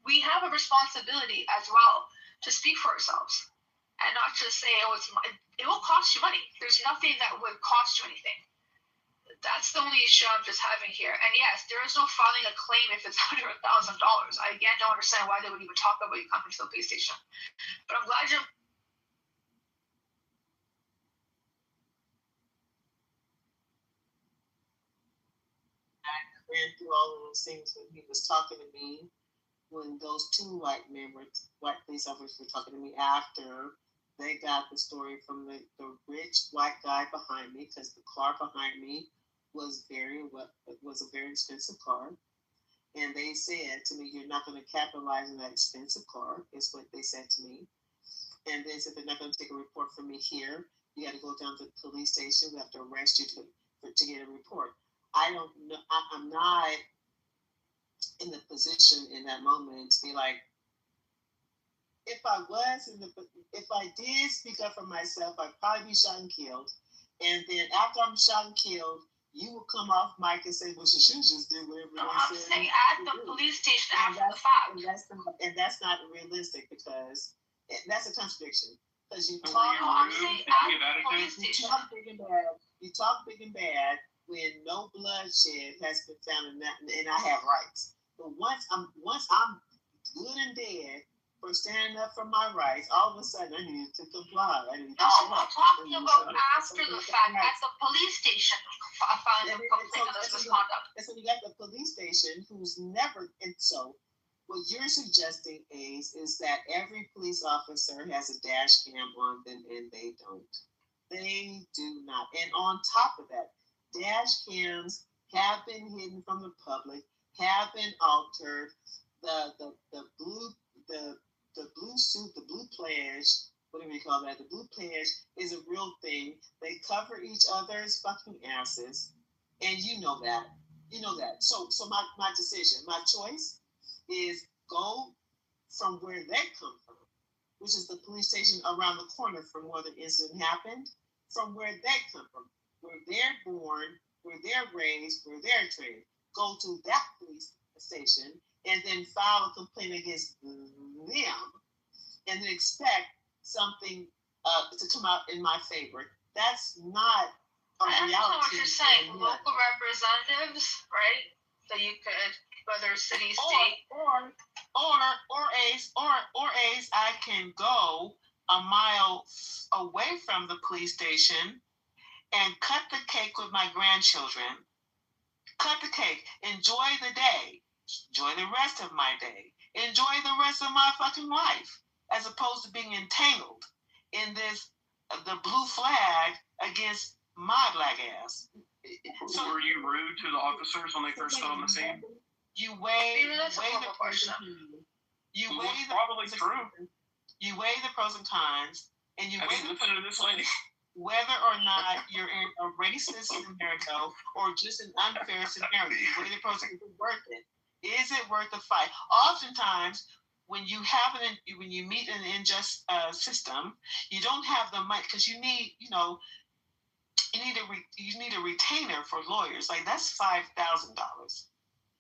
We have a responsibility as well to speak for ourselves and not just say, it will cost you money. There's nothing that would cost you anything. That's the only issue I'm just having here. And yes, there is no filing a claim if it's under $1,000. I again don't understand why they would even talk about you coming to the police station. But I'm glad you. Ran through all of those things when he was talking to me, when those two white police officers were talking to me after they got the story from the rich white guy behind me, because the car behind me was a very expensive car. And they said to me, you're not going to capitalize on that expensive car, is what they said to me. And they said they're not going to take a report from me here. You got to go down to the police station. We have to arrest you to get a report. I don't know. I'm not in the position in that moment to be like, if I did speak up for myself, I'd probably be shot and killed. And then after I'm shot and killed, you will come off mic and say, well, she should just do whatever they said. I'm saying at the police station after the fact. And that's not realistic because that's a contradiction. Because you talk, I'm saying at the police station. You talk big and bad when no bloodshed has been found in that, and I have rights. But once I'm good and dead for standing up for my rights, all of a sudden I need to comply. I'm talking about after the fact, at the police station. And so you got the police station who's never, and so what you're suggesting, Ace, is that every police officer has a dash cam on them, and they don't. They do not. And on top of that, dash cams have been hidden from the public, have been altered. The blue suit, the blue pledge, whatever you call that, the blue pledge is a real thing. They cover each other's fucking asses, and you know that. So my decision, my choice is go from where they come from, which is the police station around the corner from where the incident happened, from where they come from, where they're born, where they're raised, where they're trained. Go to that police station and then file a complaint against them and then expect something to come out in my favor. That's not a reality. I know what you're saying. Local representatives, right? So you could, whether city, state, or Ace, I can go a mile away from the police station and cut the cake with my grandchildren Cut the cake. Enjoy the day. Enjoy the rest of my day. Enjoy the rest of my fucking life. As opposed to being entangled in this, the blue flag against my black ass. So, were you rude to the officers when they first got on the scene? You weigh the pros and cons, and you weigh the pros and cons, whether or not you're in a racist scenario or just an unfair scenario. You weigh the pros and cons. Is it worth it? Is it worth the fight? Oftentimes, when you meet an unjust system, you don't have the money because you need a retainer for lawyers. Like that's $5,000.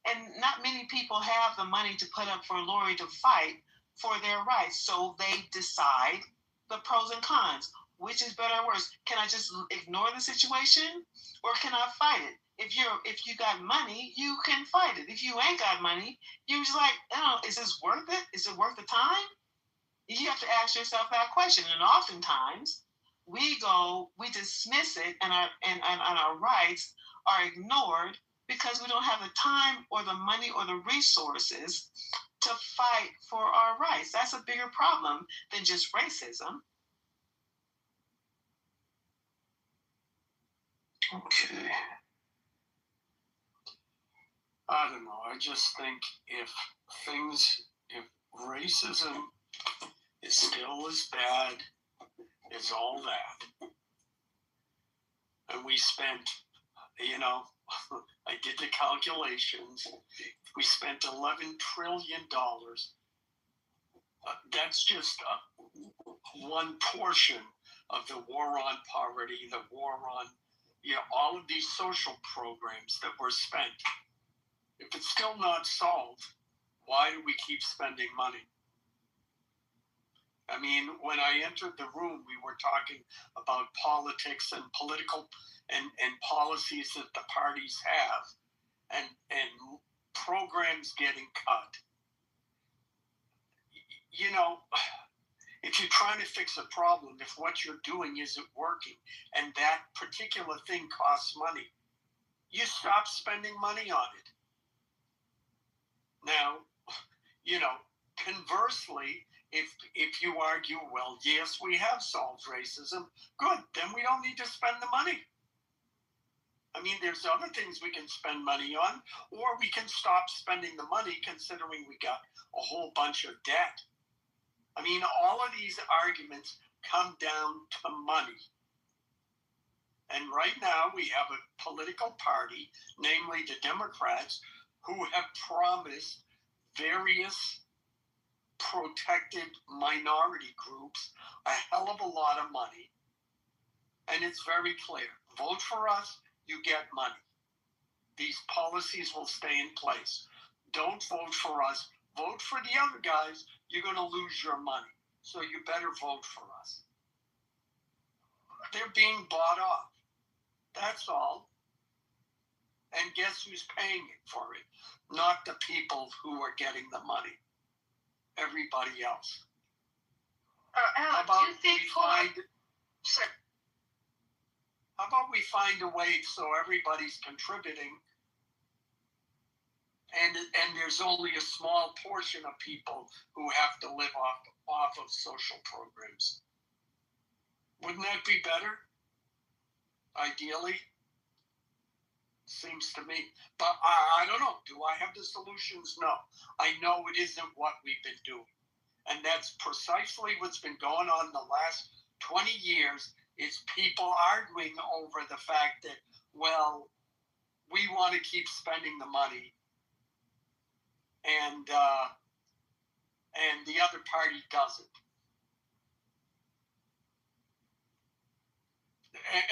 And not many people have the money to put up for a lawyer to fight for their rights. So they decide the pros and cons. Which is better or worse? Can I just ignore the situation, or can I fight it? If you got money, you can fight it. If you ain't got money, you're just like, is this worth it? Is it worth the time? You have to ask yourself that question. And oftentimes, we dismiss it, and our rights are ignored because we don't have the time or the money or the resources to fight for our rights. That's a bigger problem than just racism. Okay. I don't know. I just think if racism is still as bad as all that, and we spent, I did the calculations, we spent $11 trillion. That's just one portion of the war on poverty, the war on, all of these social programs that were spent. If it's still not solved, why do we keep spending money? I mean, when I entered the room, we were talking about politics and political and policies that the parties have and programs getting cut. If you're trying to fix a problem, if what you're doing isn't working and that particular thing costs money, you stop spending money on it. Now, conversely, if you argue, well, yes, we have solved racism, good, then we don't need to spend the money. I mean, there's other things we can spend money on, or we can stop spending the money considering we got a whole bunch of debt. I mean, all of these arguments come down to money. And right now we have a political party, namely the Democrats, who have promised various protected minority groups a hell of a lot of money. And it's very clear. Vote for us, you get money. These policies will stay in place. Don't vote for us. Vote for the other guys, you're going to lose your money. So you better vote for us. They're being bought off. That's all. And guess who's paying it for it? Not the people who are getting the money. Everybody else. How about we find a way so everybody's contributing and there's only a small portion of people who have to live off of social programs. Wouldn't that be better? Ideally? Seems to me. But I don't know. Do I have the solutions? No. I know it isn't what we've been doing. And that's precisely what's been going on the last 20 years. It's people arguing over the fact that, well, we want to keep spending the money and the other party doesn't.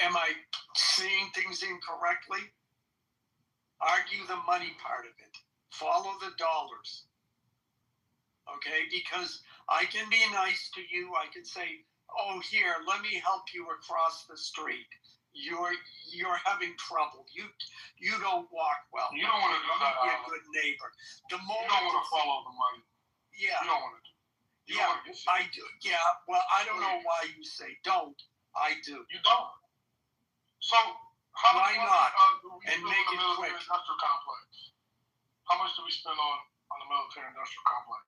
Am I seeing things incorrectly? Argue the money part of it. Follow the dollars. Okay? Because I can be nice to you. I can say, oh, here, let me help you across the street. You're having trouble. You don't walk well. You don't want to do that. Be a good neighbor. You don't want to follow the money. Yeah. You don't want to do it. Yeah, I do. Yeah, well, I don't know why you say don't. I do. You don't. So Why not? And make it quick. Industrial complex. How much do we spend on the military industrial complex?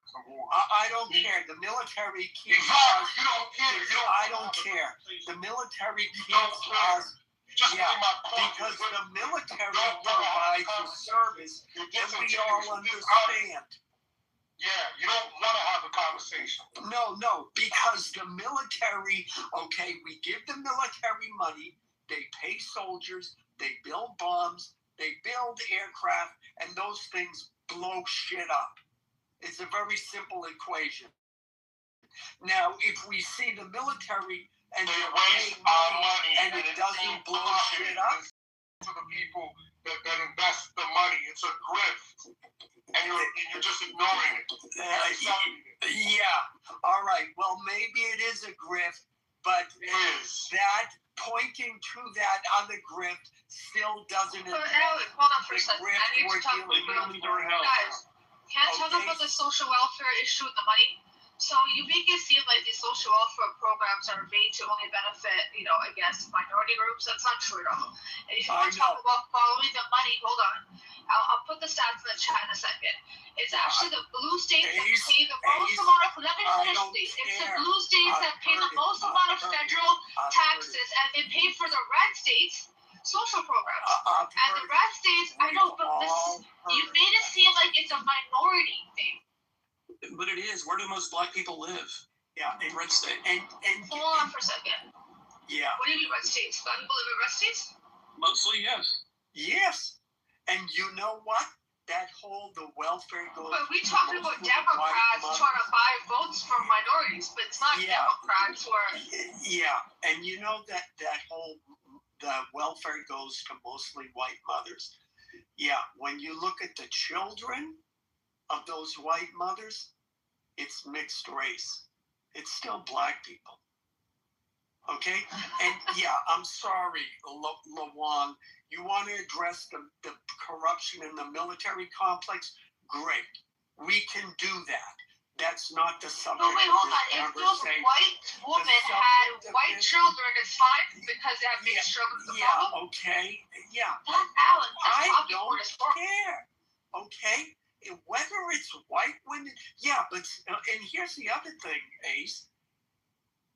I don't care. The military keeps us. You don't care. I don't care. The military keeps us. Yeah, because the military provides a service that we all understand. Yeah, you don't want to have a conversation. No, because the military, okay, we give the military money, they pay soldiers, they build bombs, they build aircraft, and those things blow shit up. It's a very simple equation. Now, if we see the military and they waste our money and it doesn't blow shit up, for the people that invest the money, it's a grift, and you're just ignoring it. Yeah. All right. Well, maybe it is a grift, but that pointing to that other grift still doesn't. But Alex, hold on for a second. I need to talk about guys. Can't talk about the social welfare issue with the money. So you make it seem like these social welfare programs are made to only benefit, I guess, minority groups. That's not true at all. And if you want to talk about following the money, hold on. I'll put the stats in the chat in a second. It's actually the blue states that pay the most amount of, let me finish please. It's the blue states that pay the most amount of federal taxes, and they pay for the red states social programs. And the red states, I know, but you made it seem like it's a minority thing. But it is. Where do most black people live? Yeah, in red state. And hold on for a second. Yeah. What do you mean red states? Black people live in red states? Mostly, yes. Yes. And you know what? That whole the welfare goes. But we talking about Democrats trying to buy votes from minorities, but it's not Democrats who are. Yeah, and you know that whole the welfare goes to mostly white mothers. Yeah, when you look at the children of those white mothers, it's mixed race. It's still black people. Okay? And yeah, I'm sorry, Lawan. You want to address the corruption in the military complex? Great. We can do that. That's not the subject. No, wait, hold on. If those white women had white children, it's fine because they have mixed children. Yeah, okay. Yeah. That's Alan. I don't care. Okay? Whether it's white women, yeah, but and here's the other thing, Ace.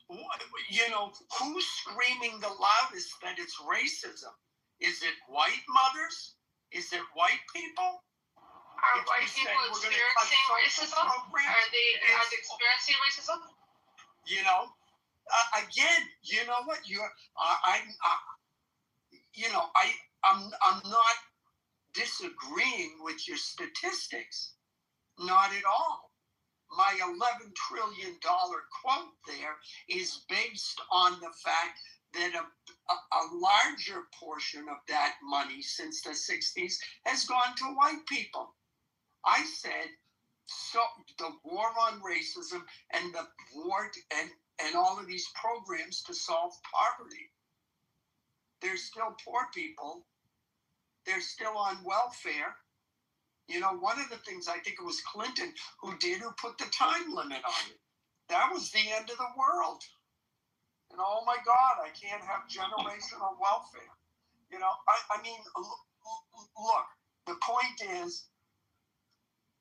Who's screaming the loudest that it's racism? Is it white mothers? Is it white people? Are white people experiencing racism? Are they experiencing racism? Again, you know what? I'm not disagreeing with your statistics. Not at all. My $11 trillion quote there is based on the fact that a larger portion of that money since the 60s has gone to white people. I said, so the war on racism and the war and all of these programs to solve poverty. There's still poor people. They're still on welfare. One of the things, I think it was Clinton who put the time limit on it. That was the end of the world. And oh my God, I can't have generational welfare. I mean, look, the point is,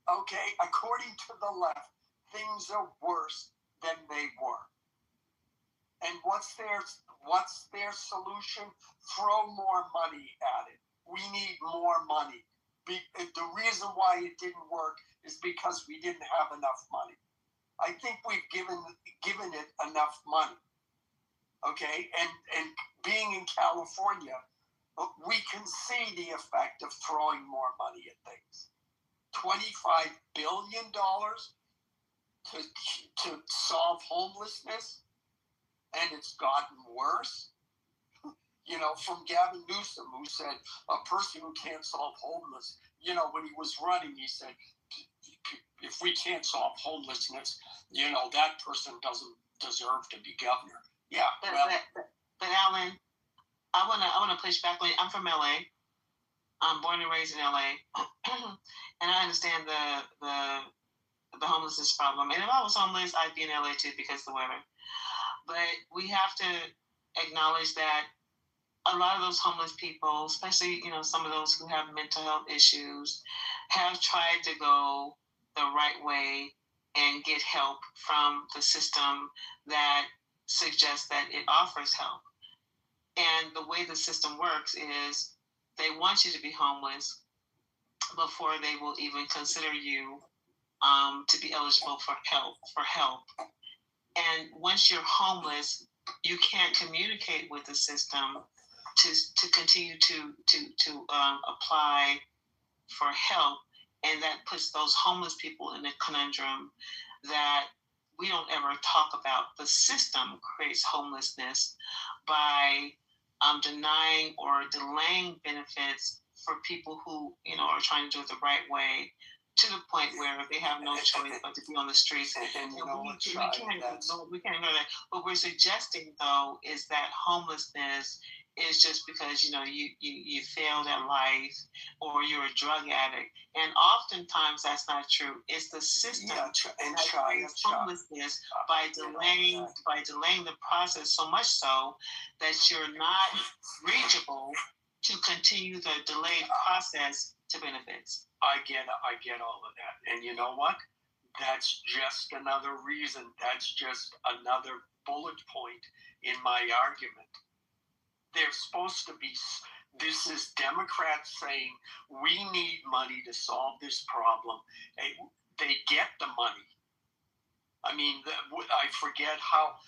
okay, according to the left, things are worse than they were. And what's their solution? Throw more money at it. We need more money. The reason why it didn't work is because we didn't have enough money. I think we've given it enough money. Okay, and being in California, we can see the effect of throwing more money at things. $25 billion to solve homelessness, and it's gotten worse. From Gavin Newsom, who said a person who can't solve homelessness, when he was running, he said, if we can't solve homelessness, that person doesn't deserve to be governor. Yeah. But Alan, I wanna push back on you. I'm from LA. I'm born and raised in LA, and I understand the homelessness problem. And if I was homeless, I'd be in LA too because of the weather. But we have to acknowledge that a lot of those homeless people, especially, some of those who have mental health issues, have tried to go the right way and get help from the system that suggests that it offers help. And the way the system works is they want you to be homeless before they will even consider you to be eligible for help. And once you're homeless, you can't communicate with the system to continue to apply for help, and that puts those homeless people in a conundrum that we don't ever talk about. The system creates homelessness by denying or delaying benefits for people who are trying to do it the right way, to the point where they have no choice but to be on the streets. And we can't ignore that. What we're suggesting, though, is that homelessness is just because you failed at life or you're a drug addict, and oftentimes that's not true. It's the system that creates homelessness by delaying the process so much so that you're not reachable to continue the delayed process to benefits. I get all of that, and you know what? That's just another reason. That's just another bullet point in my argument. There's supposed to be, this is Democrats saying we need money to solve this problem. They get the money. I mean, I forget how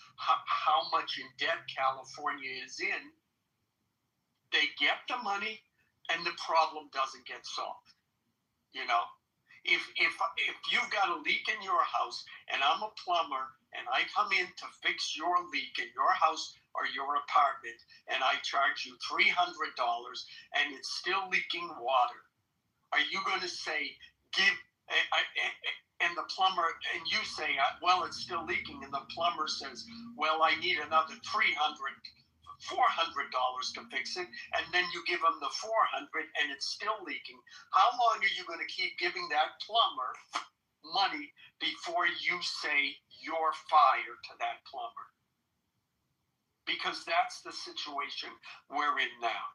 much in debt California is in. They get the money, and the problem doesn't get solved. If you've got a leak in your house, and I'm a plumber, and I come in to fix your leak in your house or your apartment, and I charge you $300 and it's still leaking water, are you going to say, and the plumber, and you say, well, it's still leaking, and the plumber says, well, I need another $400 to fix it, and then you give them the $400 and it's still leaking? How long are you going to keep giving that plumber money before you say you're fired to that plumber? Because that's the situation we're in now.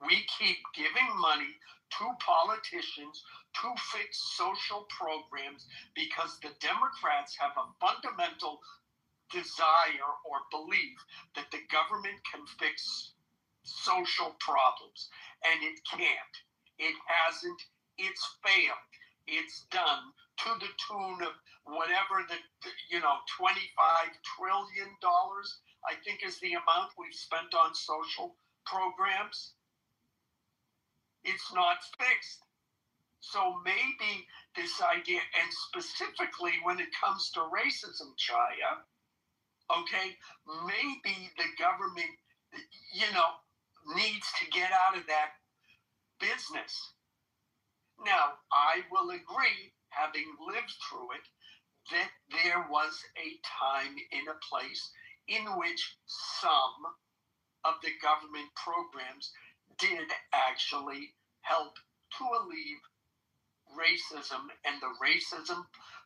We keep giving money to politicians to fix social programs because the Democrats have a fundamental desire or belief that the government can fix social problems, and it can't. It hasn't. It's failed. It's done to the tune of whatever $25 trillion, I think, is the amount we've spent on social programs. It's not fixed. So maybe this idea, and specifically when it comes to racism, Chaya, okay, maybe the government, needs to get out of that business. Now, I will agree, having lived through it, that there was a time in a place in which some of the government programs did actually help to alleviate racism, and the racism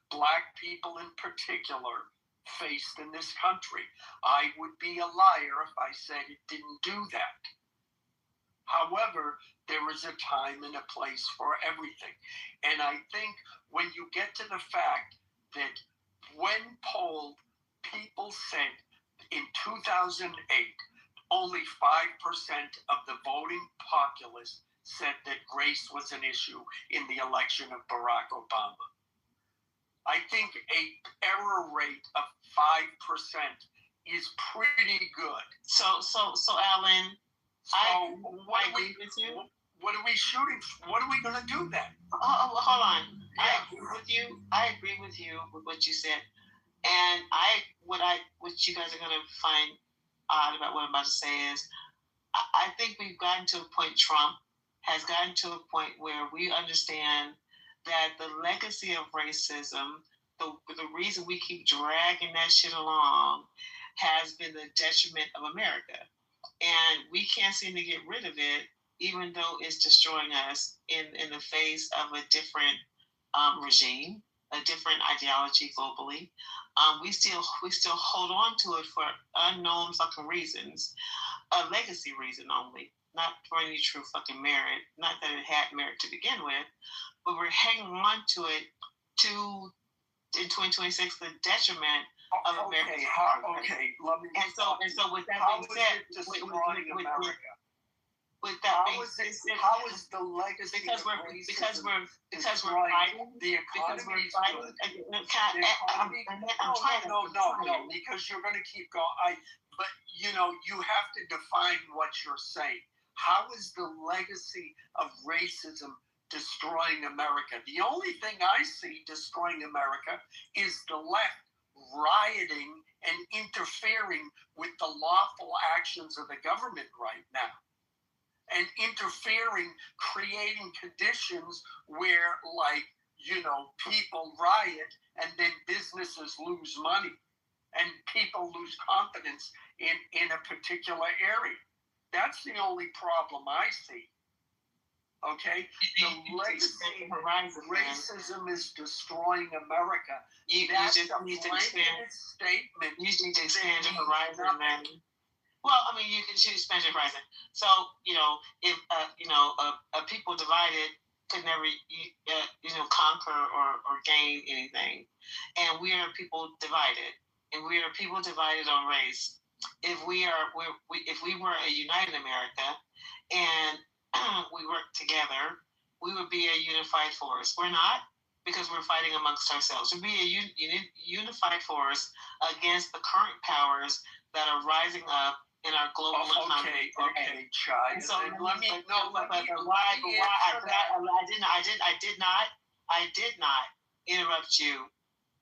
Black people in particular faced in this country. I would be a liar if I said it didn't do that. However, there is a time and a place for everything. And I think when you get to the fact that when polled, people said in 2008, only 5% of the voting populace said that race was an issue in the election of Barack Obama. I think an error rate of 5% is pretty good. So Alan, I agree with you. What are we shooting for? What are we going to do then? Hold on. I agree with you. I agree with you with what you said, and what you guys are going to find odd about what I'm about to say is, I think we've gotten to a point. Trump has gotten to a point where we understand that the legacy of racism, the reason we keep dragging that shit along, has been the detriment of America. And we can't seem to get rid of it, even though it's destroying us in the face of a different regime, a different ideology globally. We still hold on to it for unknown fucking reasons. a legacy reason only, not for any true fucking merit. Not that it had merit to begin with, but we're hanging on to it in 2026, the detriment of American progress. Okay, let me. And so with that how being said, is it destroying America? With that being said, how is the legacy because of we're racism fighting the economy? No, because you're going to keep going. But you have to define what you're saying. How is the legacy of racism destroying America? The only thing I see destroying America is the left rioting and interfering with the lawful actions of the government right now. And interfering, creating conditions where, people riot and then businesses lose money and people lose confidence in a particular area. That's the only problem I see. Okay? The legacy of racism is destroying America. That's a blanket statement. You need to expand your horizon, man. Well, I mean, you can choose expand your horizon. So, if a people divided could never, conquer or gain anything, and we are people divided, and we are people divided on race. If we were a united America, and we work together, we would be a unified force. We're not, because we're fighting amongst ourselves. We'd be a unified force against the current powers that are rising up in our global economy. Okay, Chai. So let me why I did not interrupt you,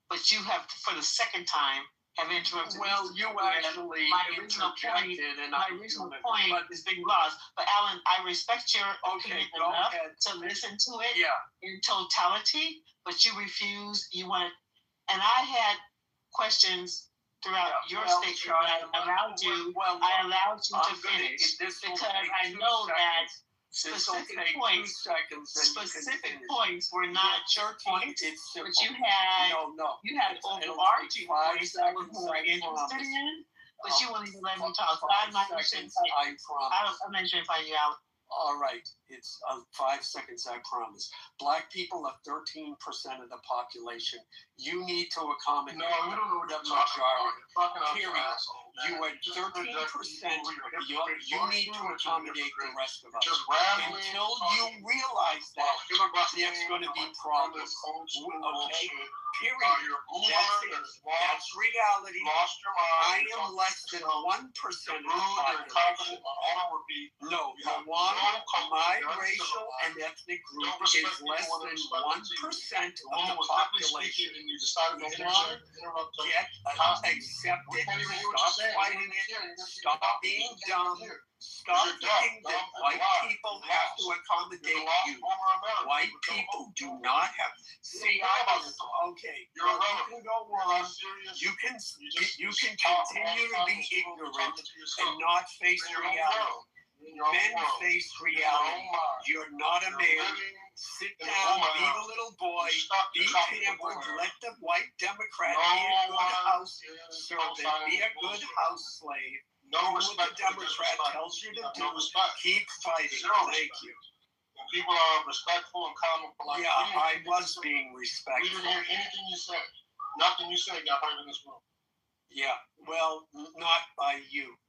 but you have, for the second time, have interrupted. Well, you actually interjected, and my original point is being lost. But Alan, I respect your opinion enough to listen to it in totality, but you refuse. You want, and I had questions throughout your statement. I allowed you to finish because I know that specific points were not your points, but you had overarching points that I was more interested in, but you won't even let me talk. So I'm not going to find you out. All right, it's 5 seconds, I promise. Black people are 13% of the population. You need to accommodate the majority. Period. You are 13%. You need to accommodate the rest of us. Until you realize that, there's going to be problems. Okay? Period. That's it. That's reality. I am less than 1% of the population. No, my racial and ethnic group is less than 1% of the population. Get accepted. Stop fighting it. Stop being dumb. Stop thinking that white people have to accommodate you. White people do not have. See, okay. Well, you can go wrong. You can continue to be ignorant and not face reality. Men face reality. You're not a man. Sit down, be the little boy, be pampered, let the white Democrat be a good house servant, be a good house slave. Do what the Democrat tells you to do. Keep fighting. Thank you. When people are respectful and calm and polite. Yeah, I was being respectful. We didn't hear anything you said. Nothing you said got heard in this room. Yeah, well, not by you.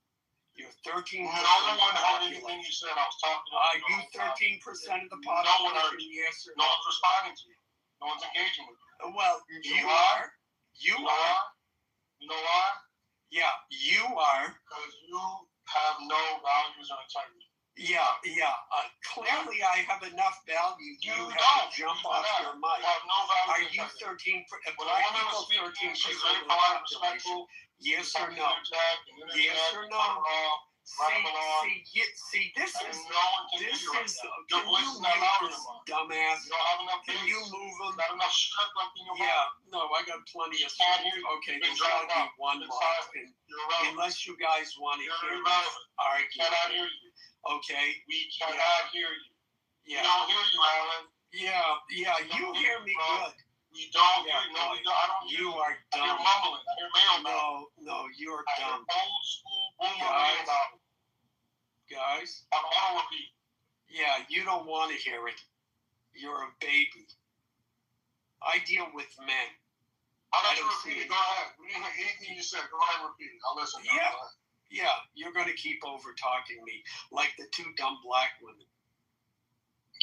You're 13%. No one heard anything you said. I was talking to you. Are you 13% of the population? No one heard you. Yes or no? No one's responding to you. No one's engaging with you. Well, you are. You are. You know why? Yeah, you are. Because you have no values or integrity. Yeah. Clearly, I have enough value. You have to jump off your mic. You have no value. Are you 13? Black people 13% of the population? Yes or no? Yes or no? See, this is. Can you mute this dumbass? Can you move him? Yeah, no, I got plenty of stuff. Okay, there's gotta be one more. Unless you guys want to hear me argue. Okay? We cannot hear you. Yeah. We don't hear you, Alan. Yeah, you hear me good. We don't hear you. No, we don't. I don't hear you. are dumb. I hear mumbling. I hear mail. No, you're dumb. Old school boomer. Yeah, you don't want to hear it. You're a baby. I deal with men. I'll let you repeat it. Go ahead. We didn't hear anything you said. Go ahead and repeat it. I'll listen. Yeah, you're going to keep over talking me like the two dumb black women.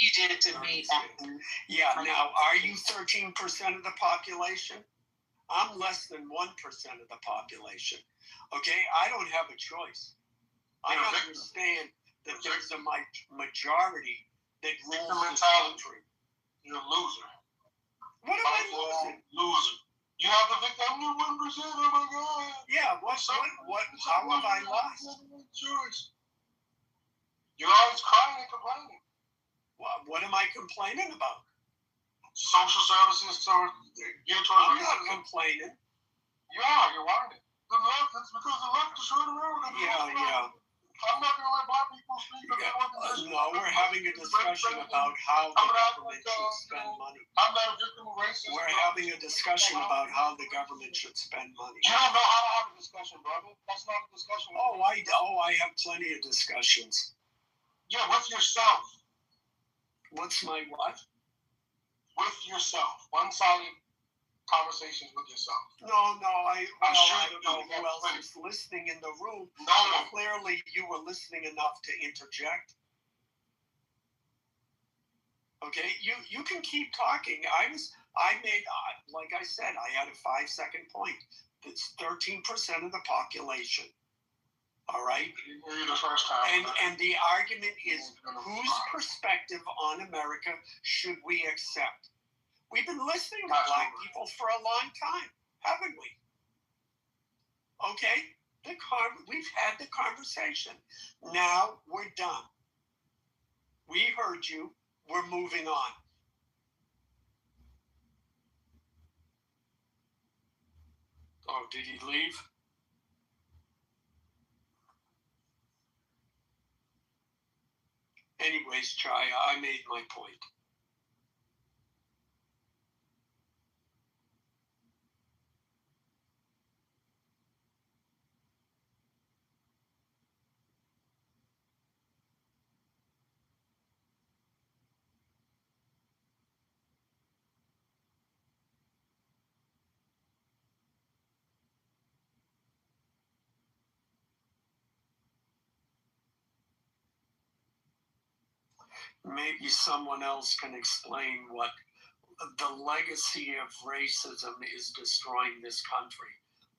You did it to me. Yeah, now, are you 13% of the population? I'm less than 1% of the population. Okay? I don't have a choice. I understand that there's a majority that rules this country. You're a loser. What am I losing? Loser. You have the victim. I'm the 1%. Oh my God. Yeah. How have I lost? You're always crying and complaining. What am I complaining about? Social services geared towards I'm not complaining. Yeah, you're whining. The left. It's because the left is running around. Yeah. I'm not going to let black people speak. No, we're having a discussion about how the government should spend money. I'm not a victim of racism. We're having a discussion about how the government should spend money. You don't know how to have a discussion, brother. That's not a discussion. I have plenty of discussions. Yeah, with yourself. What's my what? With yourself. One-sided conversations with yourself. No, I don't know who else is listening in the room. No. Clearly, you were listening enough to interject. Okay, you can keep talking. Like I said, I had a 5-second point. It's 13% of the population. All right? The first time. And the argument is, whose perspective on America should we accept? We've been listening to black people for a long time, haven't we? Okay? We've had the conversation. Now we're done. We heard you. We're moving on. Oh, did he leave? Anyways, Chaya, I made my point. Maybe someone else can explain what the legacy of racism is destroying this country,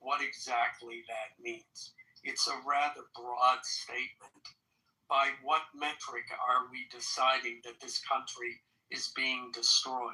what exactly that means. It's a rather broad statement. By what metric are we deciding that this country is being destroyed?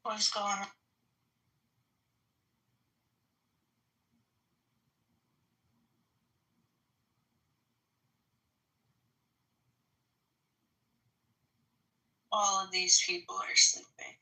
What's going on? All of these people are sleeping.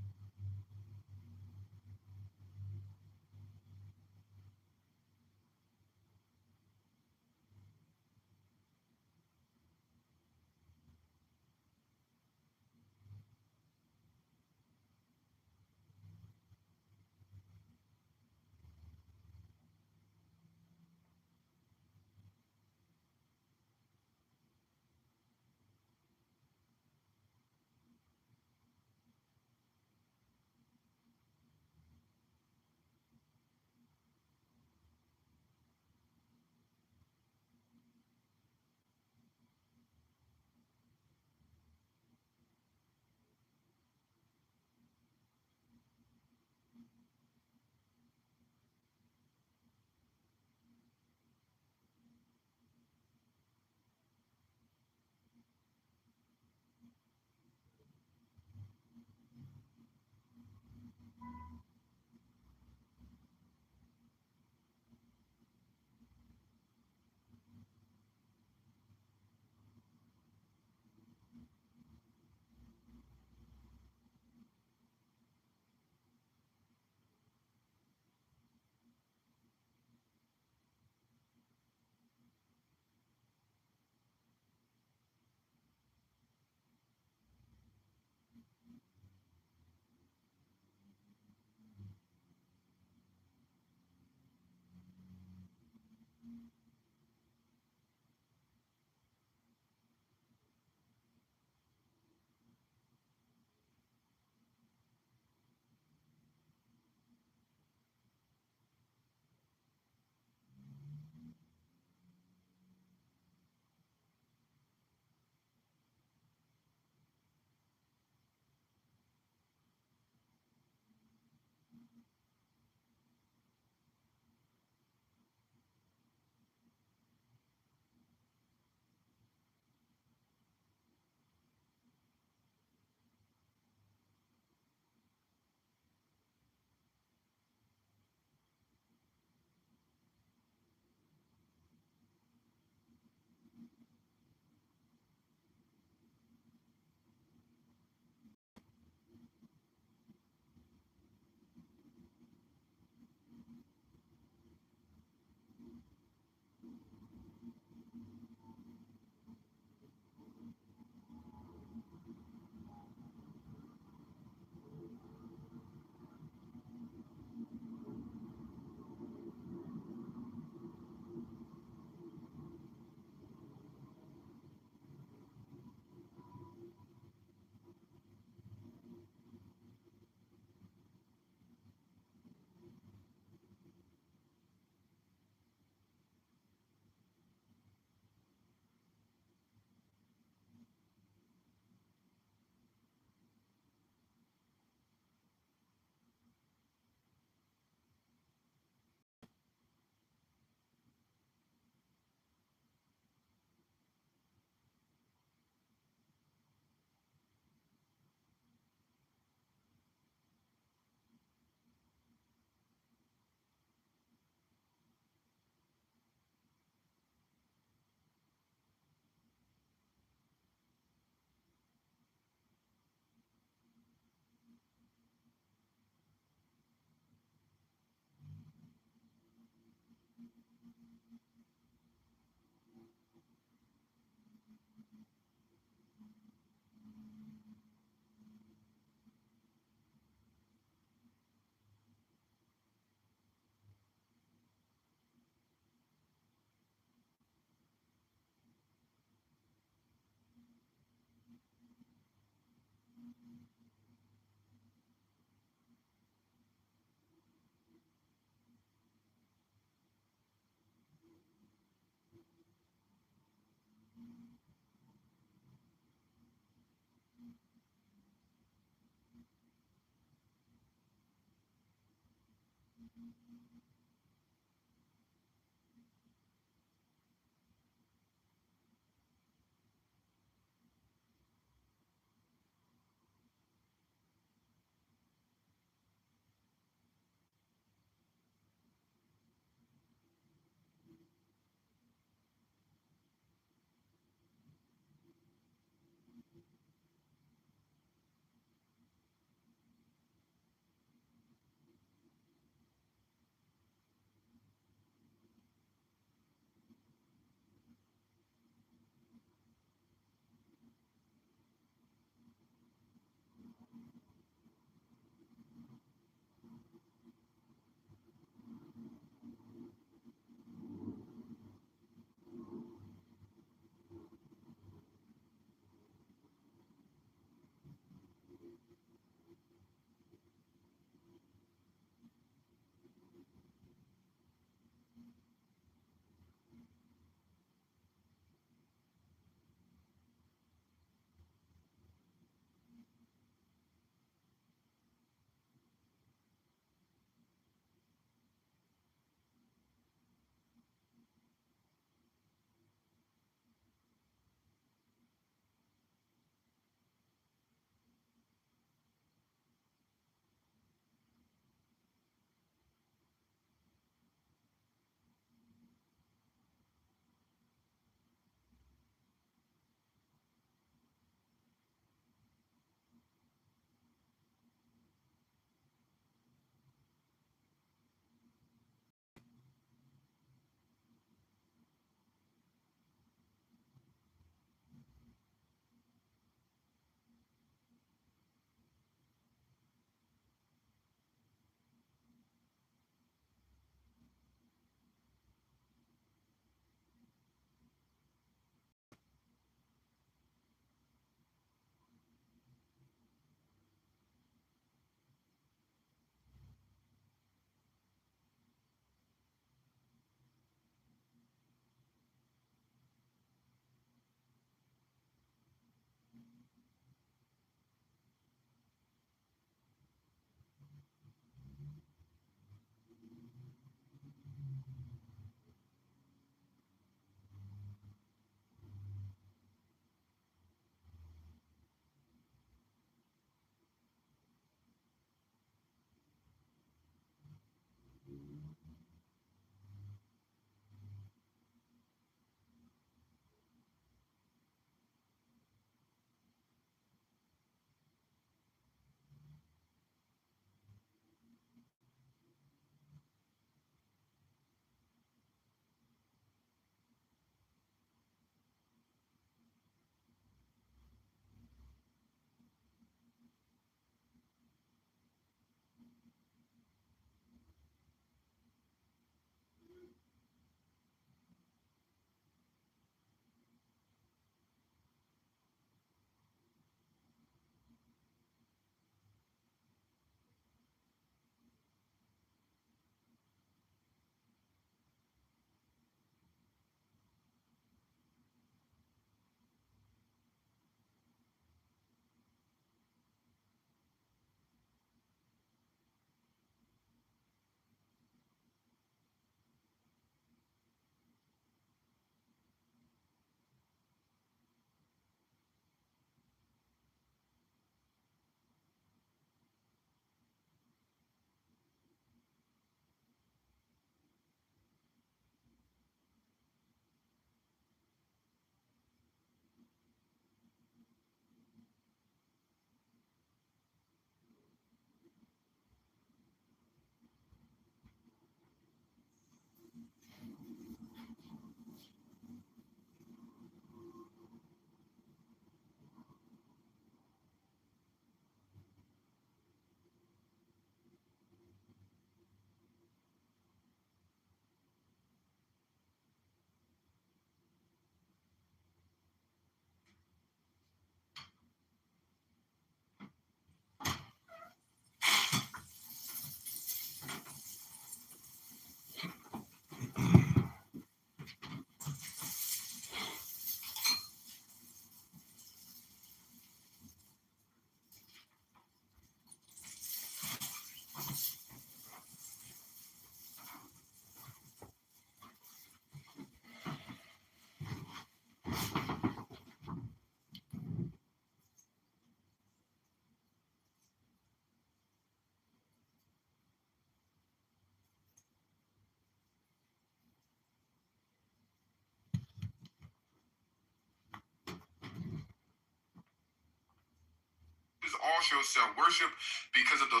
also sell worship because of the.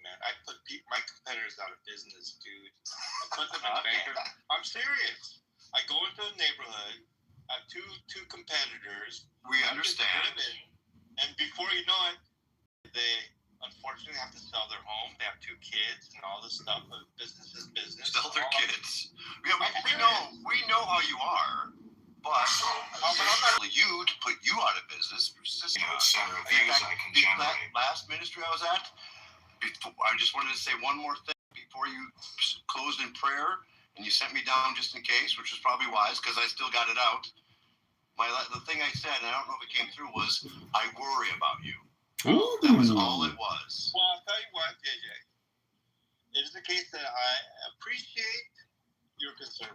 Man, I put my competitors out of business, dude. I put them in banker. I'm serious. I go into a neighborhood. I have two competitors. We understand. And before you know it, they unfortunately have to sell their home. They have 2 kids and all this stuff. But business is business. Sell their kids. Yeah, we know how you are. But I'm not really you to put you out of business. Last ministry I was at, I just wanted to say one more thing before you closed in prayer, and you sent me down just in case, which was probably wise because I still got it out. The thing I said, and I don't know if it came through, was I worry about you. Ooh. That was all it was. Well, I'll tell you what, JJ. It is the case that I appreciate your concern